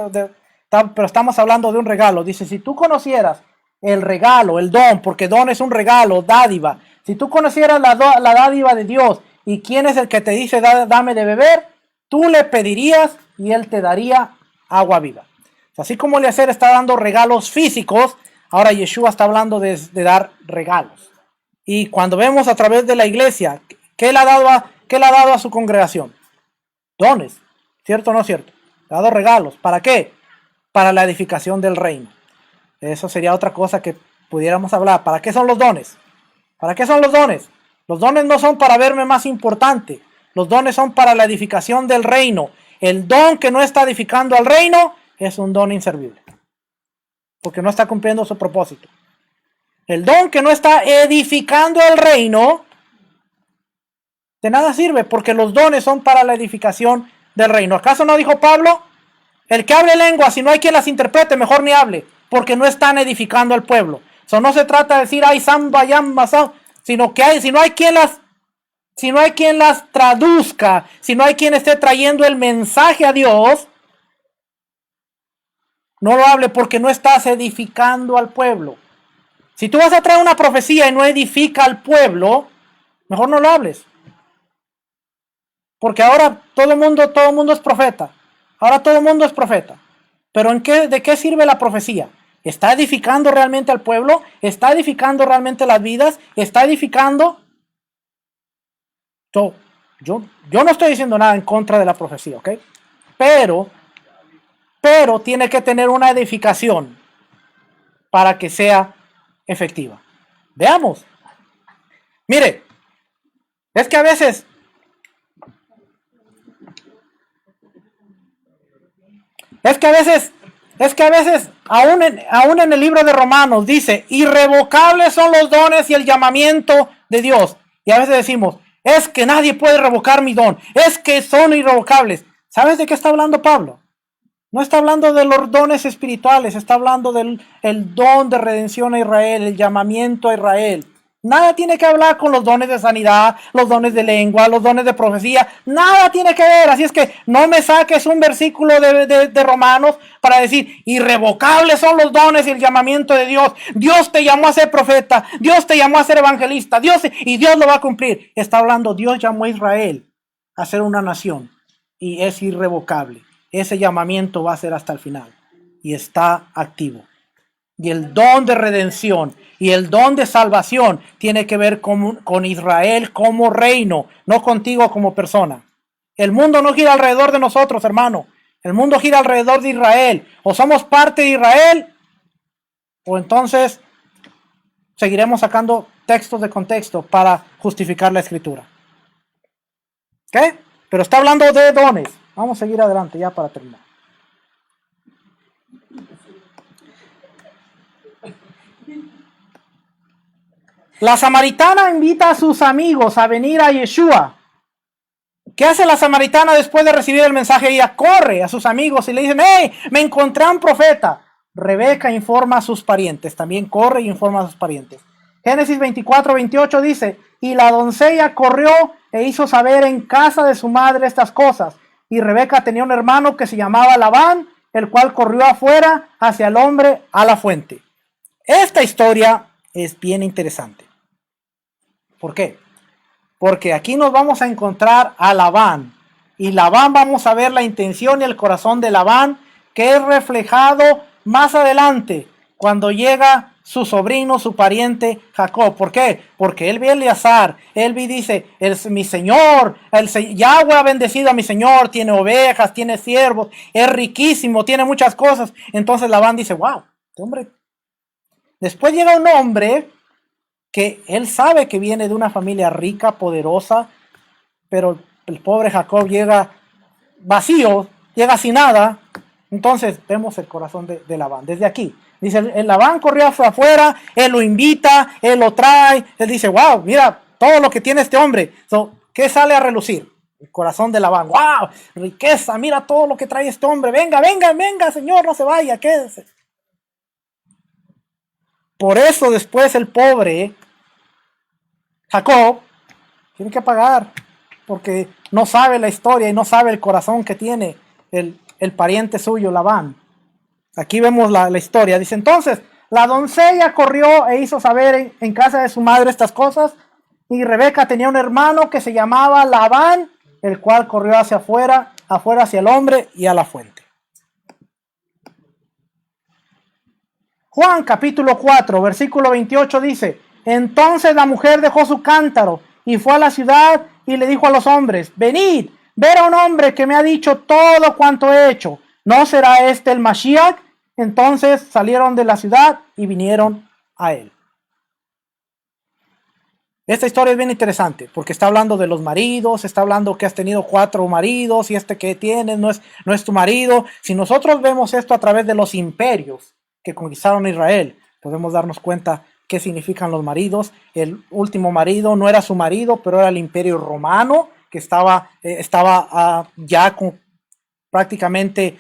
pero estamos hablando de un regalo. Dice, si tú conocieras el regalo, el don, porque don es un regalo, dádiva. Si tú conocieras la dádiva de Dios y quién es el que te dice dame de beber, tú le pedirías y él te daría agua viva. Así como Eliezer está dando regalos físicos, ahora Yeshua está hablando de dar regalos. Y cuando vemos a través de la iglesia, ¿qué le ha dado a su congregación? Dones, ¿cierto o no cierto? Le ha dado regalos. ¿Para qué? Para la edificación del reino. Eso sería otra cosa que pudiéramos hablar. ¿Para qué son los dones? ¿Para qué son los dones? Los dones no son para verme más importante. Los dones son para la edificación del reino. El don que no está edificando al reino es un don inservible, porque no está cumpliendo su propósito. El don que no está edificando el reino De nada sirve, porque los dones son para la edificación del reino. ¿Acaso no dijo Pablo? El que hable lenguas, si no hay quien las interprete, mejor ni hable, porque no están edificando al pueblo. Eso no se trata de decir, ay, samba, yamba, sino que si no hay quien las traduzca, si no hay quien esté trayendo el mensaje a Dios, no lo hable, porque no estás edificando al pueblo. Si tú vas a traer una profecía y no edifica al pueblo, mejor no lo hables. Porque ahora todo el mundo es profeta. Ahora todo el mundo es profeta. Pero ¿de qué sirve la profecía? ¿Está edificando realmente al pueblo? ¿Está edificando realmente las vidas? ¿Está edificando? Yo no estoy diciendo nada en contra de la profecía, ¿ok? Pero tiene que tener una edificación para que sea efectiva. Veamos. Mire, es que a veces aún en el libro de Romanos dice, irrevocables son los dones y el llamamiento de Dios. Y a veces decimos, es que nadie puede revocar mi don, es que son irrevocables. ¿Sabes de qué está hablando Pablo? No está hablando de los dones espirituales, está hablando del don de redención a Israel, el llamamiento a Israel. Nada tiene que hablar con los dones de sanidad, los dones de lengua, los dones de profecía. Nada tiene que ver. Así es que no me saques un versículo de Romanos para decir, irrevocables son los dones y el llamamiento de Dios. Dios te llamó a ser profeta, Dios te llamó a ser evangelista, y Dios lo va a cumplir. Está hablando, Dios llamó a Israel a ser una nación y es irrevocable. Ese llamamiento va a ser hasta el final y está activo. Y el don de redención y el don de salvación tiene que ver con Israel como reino, no contigo como persona. El mundo no gira alrededor de nosotros, hermano. El mundo gira alrededor de Israel. O somos parte de Israel, o entonces seguiremos sacando textos de contexto para justificar la escritura. ¿Ok? Pero está hablando de dones. Vamos a seguir adelante ya para terminar. La samaritana invita a sus amigos a venir a Yeshua. ¿Qué hace la samaritana después de recibir el mensaje? Ella corre a sus amigos y le dicen, ¡hey! Me encontré a un profeta. Rebeca informa a sus parientes. También corre y informa a sus parientes. Génesis 24:28 dice, y la doncella corrió e hizo saber en casa de su madre estas cosas. Y Rebeca tenía un hermano que se llamaba Labán, el cual corrió afuera hacia el hombre a la fuente. Esta historia es bien interesante. ¿Por qué? Porque aquí nos vamos a encontrar a Labán. Y Labán, vamos a ver la intención y el corazón de Labán, que es reflejado más adelante, cuando llega su sobrino, su pariente Jacob. ¿Por qué? Porque él ve a Eleazar, él dice, mi señor, Yahweh ha bendecido a mi señor, tiene ovejas, tiene siervos, es riquísimo, tiene muchas cosas. Entonces Labán dice, wow, este hombre. Después llega un hombre que él sabe que viene de una familia rica, poderosa, pero el pobre Jacob llega vacío, llega sin nada. Entonces vemos el corazón de Labán desde aquí. Dice, el Labán corrió hacia afuera, él lo invita, él lo trae, él dice, wow, mira todo lo que tiene este hombre. ¿Qué sale a relucir? El corazón de Labán, wow, riqueza, mira todo lo que trae este hombre, venga, señor, no se vaya, quédese. Por eso después el pobre Jacob tiene que pagar, porque no sabe la historia y no sabe el corazón que tiene el pariente suyo, Labán. Aquí vemos la historia. Dice, entonces, la doncella corrió e hizo saber en casa de su madre estas cosas, y Rebeca tenía un hermano que se llamaba Labán, el cual corrió hacia afuera hacia el hombre y a la fuente. Juan capítulo 4, versículo 28 dice, entonces la mujer dejó su cántaro y fue a la ciudad y le dijo a los hombres, venid, ver a un hombre que me ha dicho todo cuanto he hecho. ¿No será este el Mashiach? Entonces salieron de la ciudad y vinieron a él. Esta historia es bien interesante porque está hablando de los maridos, está hablando que has tenido 4 maridos y este que tienes no es tu marido. Si nosotros vemos esto a través de los imperios que conquistaron Israel, podemos darnos cuenta qué significan los maridos. El último marido no era su marido, pero era el Imperio Romano, que estaba ya prácticamente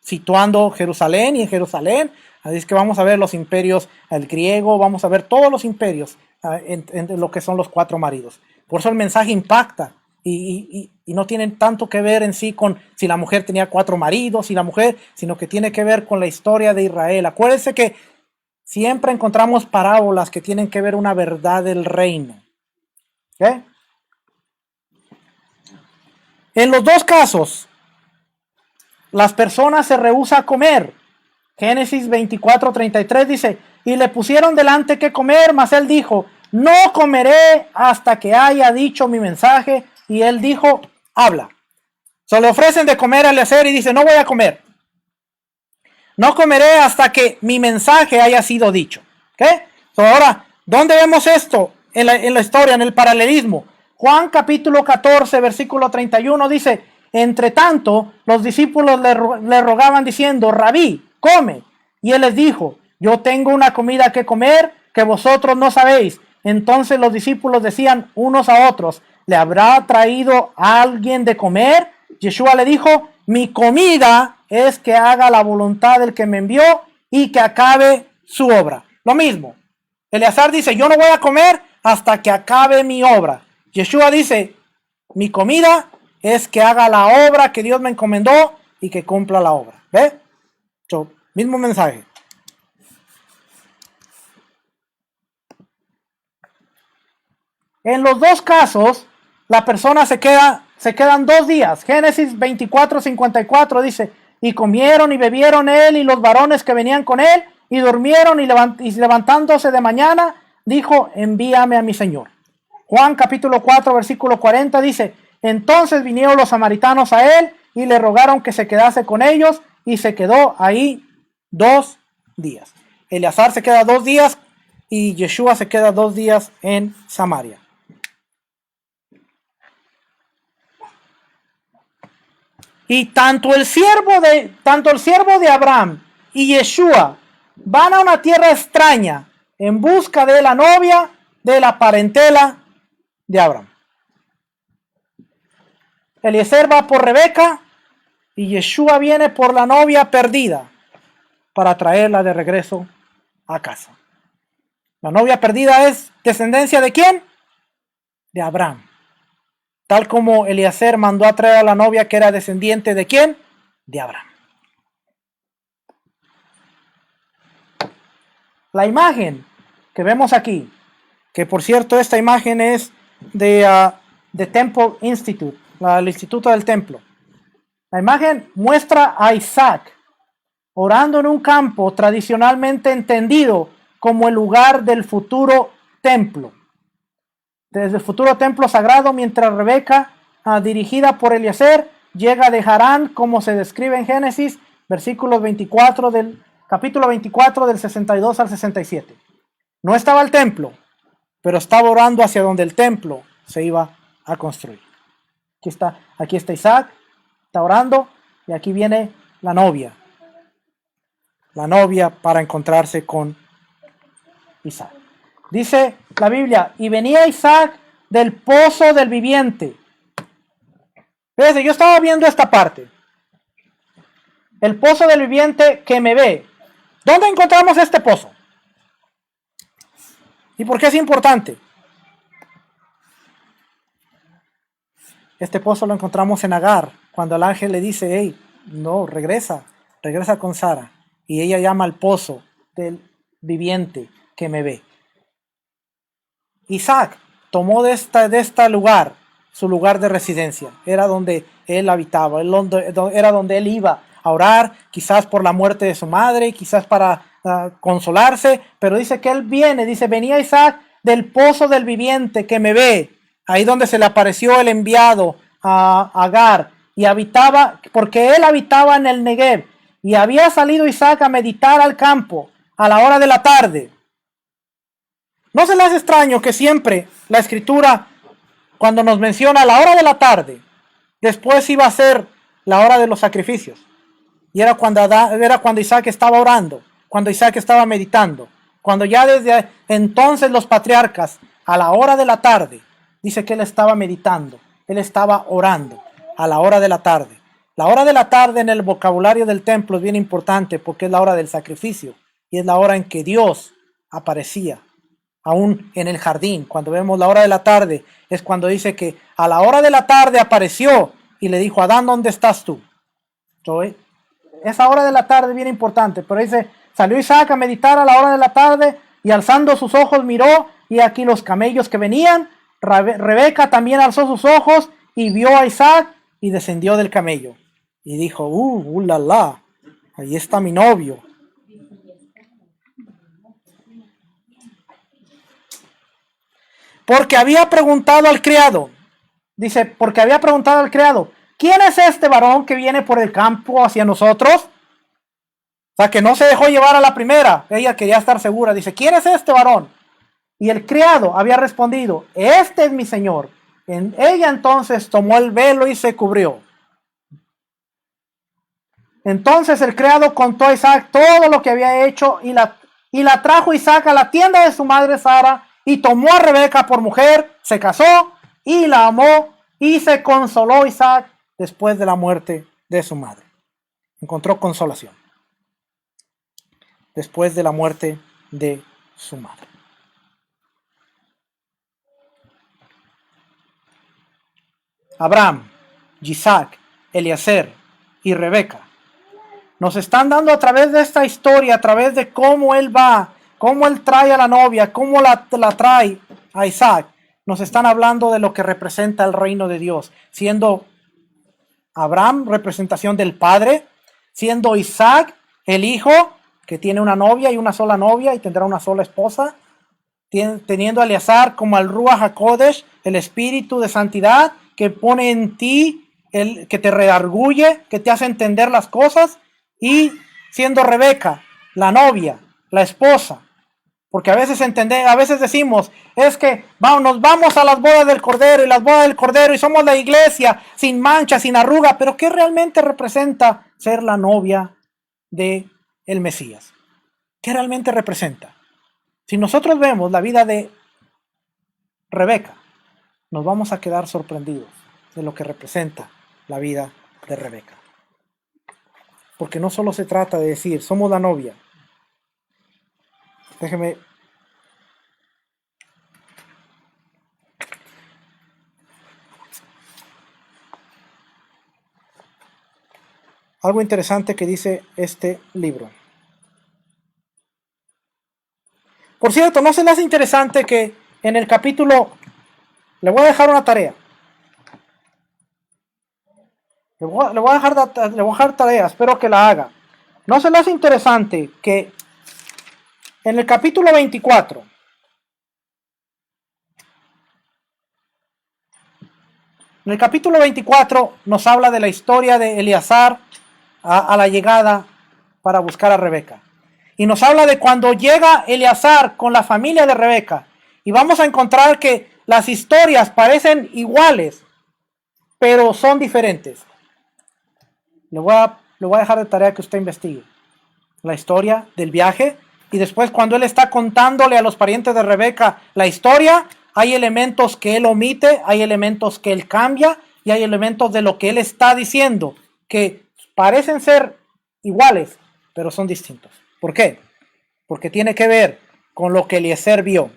situando Jerusalén, y en Jerusalén. Así es que vamos a ver los imperios, el griego, vamos a ver todos los imperios en lo que son los 4 maridos. Por eso el mensaje impacta y no tienen tanto que ver en sí con si la mujer tenía 4 maridos, sino que tiene que ver con la historia de Israel. Acuérdense que siempre encontramos parábolas que tienen que ver una verdad del reino. ¿Okay? En los 2 casos, las personas se rehúsan a comer. Génesis 24:33 dice, y le pusieron delante que comer, mas él dijo, no comeré hasta que haya dicho mi mensaje. Y él dijo, habla. Se le ofrecen de comer a Eliezer y dice, no voy a comer. No comeré hasta que mi mensaje haya sido dicho. ¿Okay? Ahora, ¿dónde vemos esto en la historia, en el paralelismo? Juan capítulo 14, versículo 31 dice, entre tanto, los discípulos le rogaban diciendo, Rabí, come. Y él les dijo, yo tengo una comida que comer que vosotros no sabéis. Entonces los discípulos decían unos a otros, ¿le habrá traído alguien de comer? Yeshua le dijo, mi comida es que haga la voluntad del que me envió y que acabe su obra. Lo mismo. Eleazar dice, yo no voy a comer hasta que acabe mi obra. Yeshua dice, mi comida es que haga la obra que Dios me encomendó y que cumpla la obra. ¿Ve? Mismo mensaje. En los 2 casos, la persona se quedan 2 días. Génesis 24:54 dice, y comieron y bebieron él y los varones que venían con él, y durmieron, y levantándose de mañana, dijo, envíame a mi Señor. Juan capítulo 4, versículo 40 dice, entonces vinieron los samaritanos a él y le rogaron que se quedase con ellos, y se quedó ahí 2 días. Eleazar se queda 2 días y Yeshua se queda 2 días en Samaria. Y tanto el siervo de Abraham y Yeshua van a una tierra extraña en busca de la novia de la parentela de Abraham. Eliezer va por Rebeca y Yeshua viene por la novia perdida para traerla de regreso a casa. La novia perdida es descendencia ¿de quién? De Abraham. Tal como Eliezer mandó a traer a la novia que era descendiente ¿de quién? De Abraham. La imagen que vemos aquí, que por cierto esta imagen es de Temple Institute, el Instituto del Templo. La imagen muestra a Isaac orando en un campo tradicionalmente entendido como el lugar del futuro templo. Desde el futuro templo sagrado, mientras Rebeca, dirigida por Eliezer, llega de Harán, como se describe en Génesis, capítulo 24 del 62 al 67. No estaba el templo, pero estaba orando hacia donde el templo se iba a construir. Aquí está Isaac, está orando, y aquí viene la novia. La novia para encontrarse con Isaac. Dice la Biblia, y venía Isaac del pozo del viviente. Fíjense, yo estaba viendo esta parte. El pozo del viviente que me ve. ¿Dónde encontramos este pozo? ¿Y por qué es importante? Este pozo lo encontramos en Agar, cuando el ángel le dice, hey, no, regresa con Sara. Y ella llama al pozo del viviente que me ve. Isaac tomó de este lugar su lugar de residencia. Era donde él habitaba, era donde él iba a orar, quizás por la muerte de su madre, quizás para consolarse, pero dice que él venía Isaac del pozo del viviente que me ve, ahí donde se le apareció el enviado a Agar, y habitaba, porque él habitaba en el Negev, y había salido Isaac a meditar al campo a la hora de la tarde. ¿No se le hace extraño que siempre la escritura, cuando nos menciona la hora de la tarde, después iba a ser la hora de los sacrificios? Y era cuando Isaac estaba orando, cuando Isaac estaba meditando. cuando ya desde entonces los patriarcas, a la hora de la tarde, dice que él estaba meditando, él estaba orando a la hora de la tarde. La hora de la tarde en el vocabulario del templo es bien importante porque es la hora del sacrificio y es la hora en que Dios aparecía, aún en el jardín. Cuando vemos la hora de la tarde es cuando dice que a la hora de la tarde apareció y le dijo, Adán, ¿dónde estás tú? Entonces, esa hora de la tarde es bien importante, pero dice, salió Isaac a meditar a la hora de la tarde y alzando sus ojos miró y aquí los camellos que venían. Rebeca también alzó sus ojos y vio a Isaac y descendió del camello. Y dijo, la la, ahí está mi novio. Porque había preguntado al criado, dice, porque había preguntado al criado, ¿quién es este varón que viene por el campo hacia nosotros? O sea, que no se dejó llevar a la primera, ella quería estar segura, dice, ¿quién es este varón? Y el criado había respondido, este es mi señor. Ella entonces tomó el velo y se cubrió. Entonces el criado contó a Isaac todo lo que había hecho y la trajo Isaac a la tienda de su madre Sara y tomó a Rebeca por mujer, se casó y la amó y se consoló Isaac después de la muerte de su madre. Encontró consolación después de la muerte de su madre. Abraham, Isaac, Eliezer y Rebeca nos están dando a través de esta historia, a través de cómo él va, cómo él trae a la novia, cómo la trae a Isaac. Nos están hablando de lo que representa el reino de Dios, siendo Abraham representación del padre, siendo Isaac el hijo que tiene una novia y una sola novia y tendrá una sola esposa, teniendo a Eleazar como al Ruach HaKodesh, el espíritu de santidad que pone en ti, que te redarguye, que te hace entender las cosas, y siendo Rebeca la novia, la esposa, porque a veces decimos, es que nos vamos a las bodas del Cordero y las bodas del Cordero y somos la iglesia sin mancha, sin arruga, pero ¿qué realmente representa ser la novia de el Mesías? ¿Qué realmente representa? Si nosotros vemos la vida de Rebeca, nos vamos a quedar sorprendidos de lo que representa la vida de Rebeca. Porque no solo se trata de decir, somos la novia. Déjeme. Algo interesante que dice este libro. Por cierto, ¿no se le hace interesante que en el capítulo, le voy a dejar una tarea? Le voy a dejar tarea, espero que la haga. ¿No se le hace interesante que en el capítulo 24, nos habla de la historia de Eleazar a la llegada para buscar a Rebeca? Y nos habla de cuando llega Eleazar con la familia de Rebeca. Y vamos a encontrar que las historias parecen iguales, pero son diferentes. Le voy a dejar de tarea que usted investigue la historia del viaje. Y después cuando él está contándole a los parientes de Rebeca la historia, hay elementos que él omite, hay elementos que él cambia y hay elementos de lo que él está diciendo que parecen ser iguales, pero son distintos. ¿Por qué? Porque tiene que ver con lo que Eliezer vio,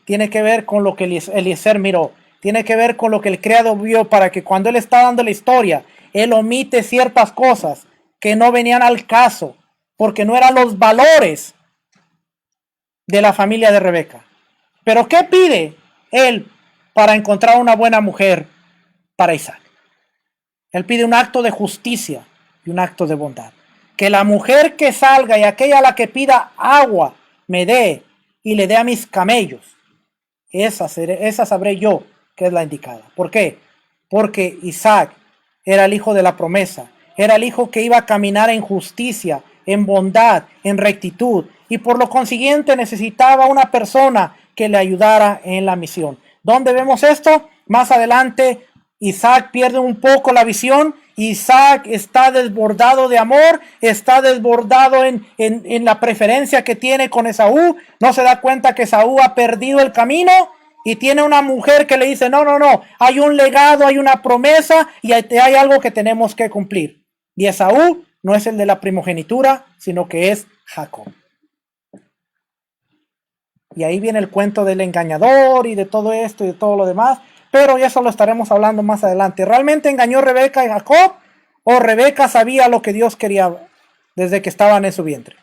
tiene que ver con lo que Eliezer miró, tiene que ver con lo que el criado vio, para que cuando él está dando la historia, él omite ciertas cosas que no venían al caso, porque no eran los valores de la familia de Rebeca. Pero ¿qué pide él para encontrar una buena mujer para Isaac? Él pide un acto de justicia y un acto de bondad. Que la mujer que salga y aquella a la que pida agua me dé y le dé a mis camellos, esa sabré yo que es la indicada. ¿Por qué? Porque Isaac era el hijo de la promesa, era el hijo que iba a caminar en justicia, en bondad, en rectitud, y por lo consiguiente necesitaba una persona que le ayudara en la misión. ¿Dónde vemos esto? Más adelante Isaac pierde un poco la visión Isaac está desbordado de amor, está desbordado en la preferencia que tiene con Esaú. No se da cuenta que Esaú ha perdido el camino y tiene una mujer que le dice, no, hay un legado, hay una promesa y hay algo que tenemos que cumplir. Y Esaú no es el de la primogenitura, sino que es Jacob. Y ahí viene el cuento del engañador y de todo esto y de todo lo demás. Pero eso lo estaremos hablando más adelante. ¿Realmente engañó Rebeca y Jacob? ¿O Rebeca sabía lo que Dios quería desde que estaban en su vientre?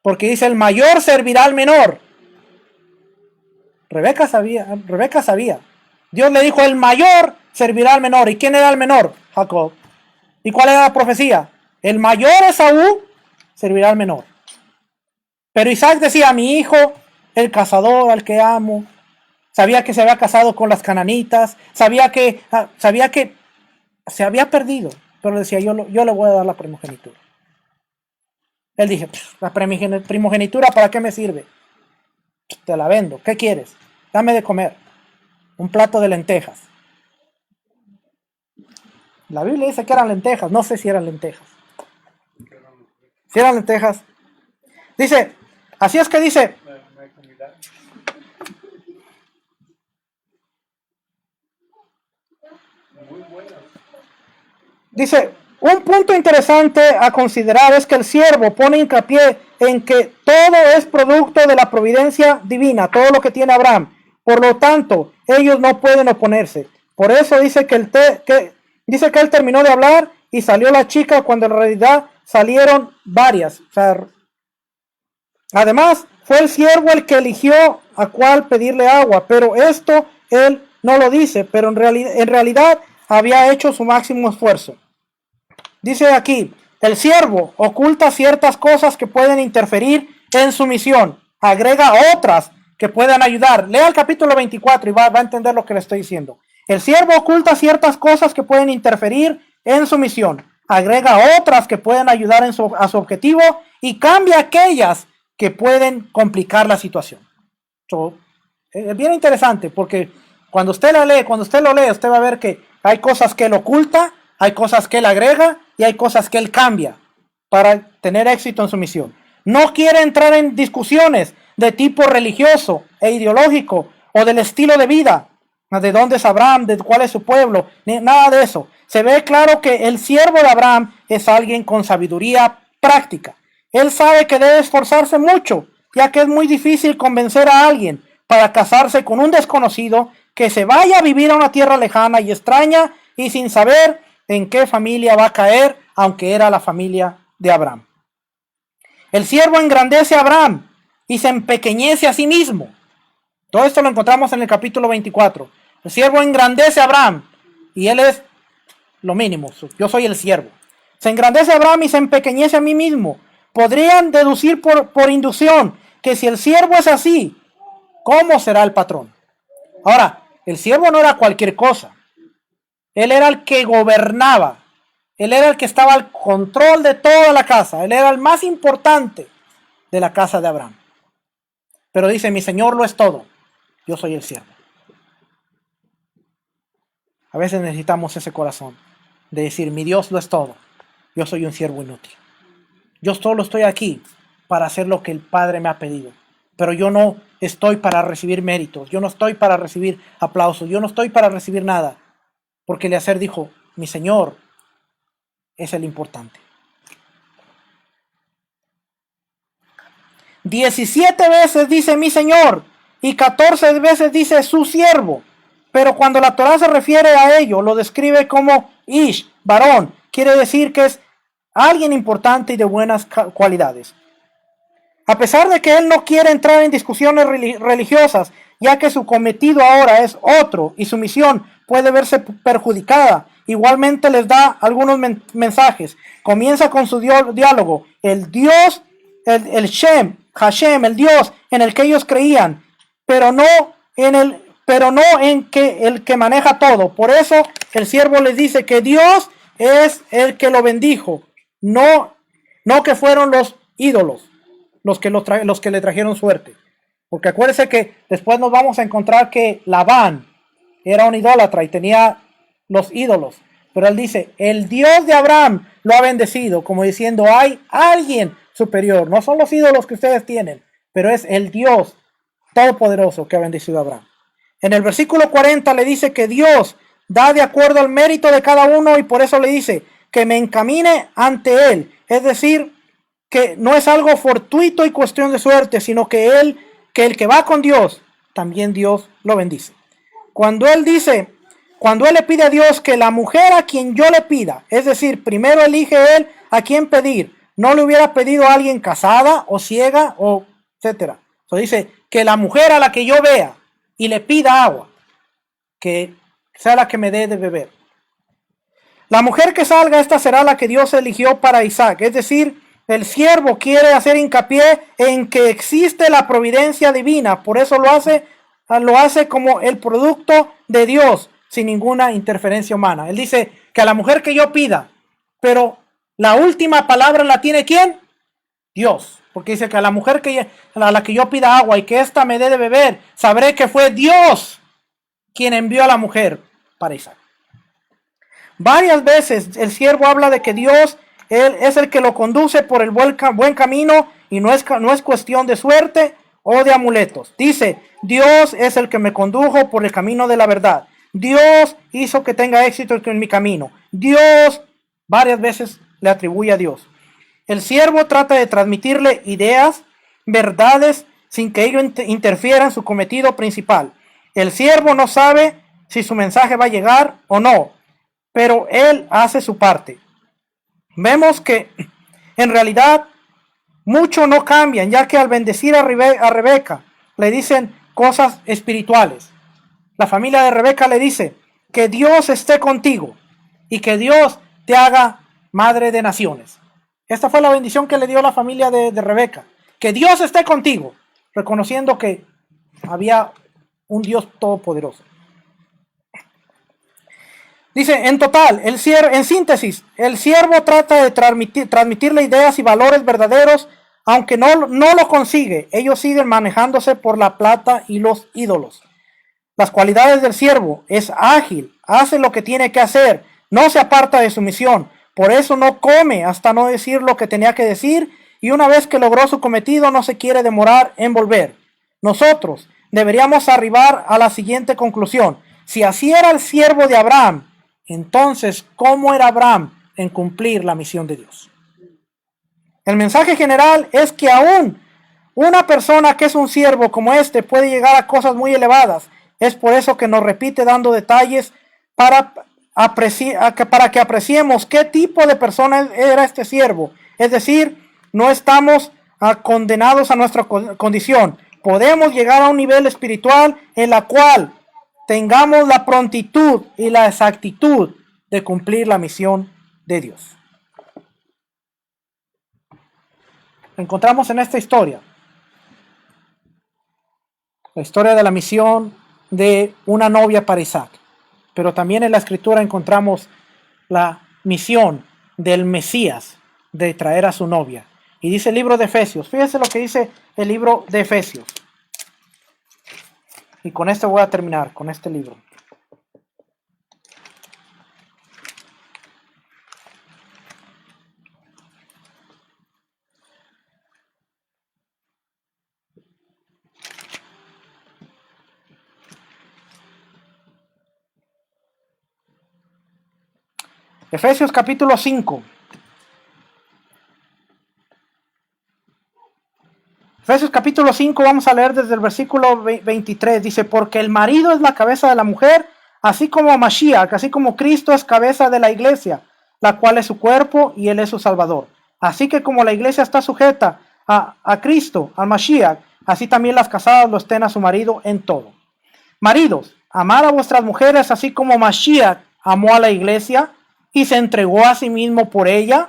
Porque dice, el mayor servirá al menor. Rebeca sabía. Dios le dijo, el mayor servirá al menor. ¿Y quién era el menor? Jacob. ¿Y cuál era la profecía? El mayor Esaú servirá al menor. Pero Isaac decía, mi hijo, el cazador al que amo. Sabía que se había casado con las cananitas, sabía que se había perdido, pero decía, yo le voy a dar la primogenitura. Él dije, la primogenitura, ¿para qué me sirve? Te la vendo, ¿qué quieres? Dame de comer, un plato de lentejas. La Biblia dice que eran lentejas, no sé si eran lentejas. Si eran lentejas. Dice, así es que dice... Dice, un punto interesante a considerar es que el siervo pone hincapié en que todo es producto de la providencia divina, todo lo que tiene Abraham. Por lo tanto, ellos no pueden oponerse. Por eso dice que él terminó de hablar y salió la chica cuando en realidad salieron varias. O sea, además, fue el siervo el que eligió a cuál pedirle agua, pero esto él no lo dice, pero en realidad había hecho su máximo esfuerzo. Dice aquí, el siervo oculta ciertas cosas que pueden interferir en su misión, agrega otras que puedan ayudar. Lea el capítulo 24 y va a entender lo que le estoy diciendo. El siervo oculta ciertas cosas que pueden interferir en su misión, agrega otras que pueden ayudar a su objetivo y cambia aquellas que pueden complicar la situación. Es bien interesante porque cuando usted lo lee, usted va a ver que hay cosas que él oculta, hay cosas que él agrega y hay cosas que él cambia para tener éxito en su misión. No quiere entrar en discusiones de tipo religioso e ideológico o del estilo de vida, de dónde es Abraham, de cuál es su pueblo, nada de eso. Se ve claro que el siervo de Abraham es alguien con sabiduría práctica. Él sabe que debe esforzarse mucho, ya que es muy difícil convencer a alguien para casarse con un desconocido que se vaya a vivir a una tierra lejana y extraña y sin saber en qué familia va a caer, aunque era la familia de Abraham. El siervo engrandece a Abraham y se empequeñece a sí mismo. Todo esto lo encontramos en el capítulo 24. El siervo engrandece a Abraham y él es lo mínimo. Yo soy el siervo. Se engrandece a Abraham y se empequeñece a mí mismo. Podrían deducir por inducción que si el siervo es así, ¿cómo será el patrón? Ahora, el siervo no era cualquier cosa. Él era el que gobernaba. Él era el que estaba al control de toda la casa. Él era el más importante de la casa de Abraham. Pero dice, mi Señor lo es todo. Yo soy el siervo. A veces necesitamos ese corazón de decir, mi Dios lo es todo. Yo soy un siervo inútil. Yo solo estoy aquí para hacer lo que el Padre me ha pedido. Pero yo no estoy para recibir méritos. Yo no estoy para recibir aplausos. Yo no estoy para recibir nada. Porque Eliezer dijo, mi Señor es el importante. 17 veces dice mi Señor y 14 veces dice su siervo. Pero cuando la Torá se refiere a ello, lo describe como ish, varón. Quiere decir que es alguien importante y de buenas cualidades. A pesar de que él no quiere entrar en discusiones religiosas, ya que su cometido ahora es otro y su misión puede verse perjudicada, igualmente les da algunos mensajes. Comienza con su diálogo. El Dios, el Shem, Hashem, el Dios en el que ellos creían, pero no en que el que maneja todo. Por eso el siervo les dice que Dios es el que lo bendijo, no que fueron los ídolos los que le trajeron suerte. Porque acuérdense que después nos vamos a encontrar que Labán era un idólatra y tenía los ídolos. Pero él dice, el Dios de Abraham lo ha bendecido, como diciendo, hay alguien superior. No son los ídolos que ustedes tienen, pero es el Dios todopoderoso que ha bendecido a Abraham. En el versículo 40 le dice que Dios da de acuerdo al mérito de cada uno y por eso le dice que me encamine ante él. Es decir, que no es algo fortuito y cuestión de suerte, sino que el que va con Dios, también Dios lo bendice. Cuando él le pide a Dios que la mujer a quien yo le pida, es decir, primero elige él a quien pedir, no le hubiera pedido a alguien casada o ciega o etcétera. Dice que la mujer a la que yo vea y le pida agua, que sea la que me dé de beber. La mujer que salga, esta será la que Dios eligió para Isaac. Es decir, el siervo quiere hacer hincapié en que existe la providencia divina. Por eso lo hace como el producto de Dios, sin ninguna interferencia humana. Él dice que a la mujer que yo pida, pero la última palabra la tiene ¿quién? Dios. Porque dice que a la mujer a la que yo pida agua y que ésta me dé de beber, sabré que fue Dios quien envió a la mujer para Isaac. Varias veces el siervo habla de que Dios él es el que lo conduce por el buen camino y no es cuestión de suerte o de amuletos. Dice, Dios es el que me condujo por el camino de la verdad. Dios hizo que tenga éxito en mi camino. Dios varias veces le atribuye a Dios. El siervo trata de transmitirle ideas, verdades, sin que ello interfiera en su cometido principal. El siervo no sabe si su mensaje va a llegar o no, pero él hace su parte. Vemos que en realidad mucho no cambian, ya que al bendecir a Rebeca le dicen cosas espirituales. La familia de Rebeca le dice que Dios esté contigo y que Dios te haga madre de naciones. Esta fue la bendición que le dio la familia de Rebeca. Que Dios esté contigo, reconociendo que había un Dios todopoderoso. Dice, en total, en síntesis, el siervo trata de transmitirle ideas y valores verdaderos, aunque no lo consigue. Ellos siguen manejándose por la plata y los ídolos. Las cualidades del siervo: es ágil, hace lo que tiene que hacer, no se aparta de su misión. Por eso no come hasta no decir lo que tenía que decir, y una vez que logró su cometido no se quiere demorar en volver. Nosotros deberíamos arribar a la siguiente conclusión: si así era el siervo de Abraham, entonces ¿cómo era Abraham en cumplir la misión de Dios? El mensaje general es que aún una persona que es un siervo como este puede llegar a cosas muy elevadas. Es por eso que nos repite dando detalles para que apreciemos qué tipo de persona era este siervo. Es decir, no estamos condenados a nuestra condición. Podemos llegar a un nivel espiritual en la cual tengamos la prontitud y la exactitud de cumplir la misión de Dios. Lo encontramos en esta historia. La historia de la misión de una novia para Isaac. Pero también en la escritura encontramos la misión del Mesías de traer a su novia. Y dice el libro de Efesios. Fíjense lo que dice el libro de Efesios. Y con esto voy a terminar, con este libro. Efesios capítulo 5. Efesios capítulo 5, vamos a leer desde el versículo 23. Dice, porque el marido es la cabeza de la mujer, así como Mashiach, así como Cristo es cabeza de la iglesia, la cual es su cuerpo y él es su salvador. Así que como la iglesia está sujeta a Cristo, al Mashiach, así también las casadas lo estén a su marido en todo. Maridos, amad a vuestras mujeres, así como Mashiach amó a la iglesia y se entregó a sí mismo por ella,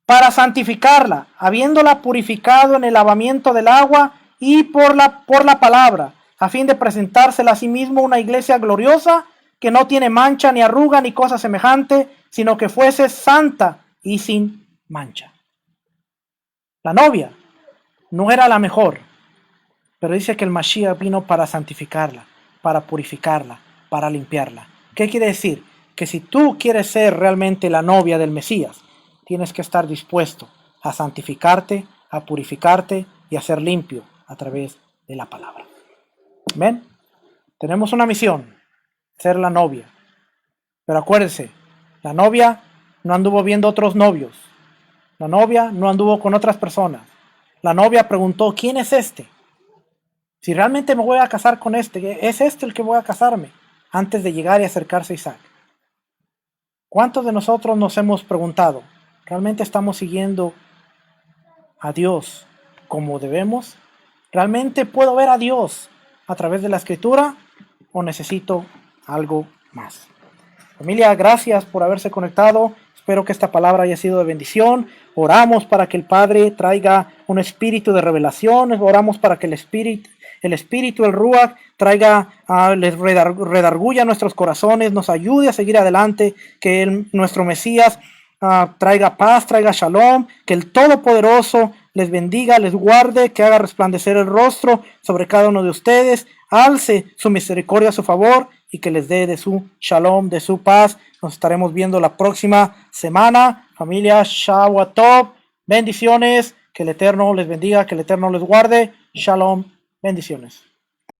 para santificarla, habiéndola purificado en el lavamiento del agua y por la palabra, a fin de presentársela a sí mismo una iglesia gloriosa, que no tiene mancha, ni arruga, ni cosa semejante, sino que fuese santa y sin mancha. La novia no era la mejor, pero dice que el Mashiach vino para santificarla, para purificarla, para limpiarla. ¿Qué quiere decir? Que si tú quieres ser realmente la novia del Mesías, tienes que estar dispuesto a santificarte, a purificarte y a ser limpio a través de la palabra. ¿Ven? Tenemos una misión, ser la novia. Pero acuérdense, la novia no anduvo viendo otros novios. La novia no anduvo con otras personas. La novia preguntó, ¿quién es este? Si realmente me voy a casar con este, ¿es este el que voy a casarme? Antes de llegar y acercarse a Isaac. ¿Cuántos de nosotros nos hemos preguntado, ¿realmente estamos siguiendo a Dios como debemos? ¿Realmente puedo ver a Dios a través de la Escritura o necesito algo más? Familia, gracias por haberse conectado. Espero que esta palabra haya sido de bendición. Oramos para que el Padre traiga un espíritu de revelación. Oramos para que el espíritu, el Ruach, traiga, les redarguya nuestros corazones, nos ayude a seguir adelante, que nuestro Mesías traiga paz, traiga shalom, que el Todopoderoso les bendiga, les guarde, que haga resplandecer el rostro sobre cada uno de ustedes, alce su misericordia a su favor y que les dé de su shalom, de su paz. Nos estaremos viendo la próxima semana. Familia, Shabbat Tov, bendiciones, que el Eterno les bendiga, que el Eterno les guarde. Shalom, bendiciones.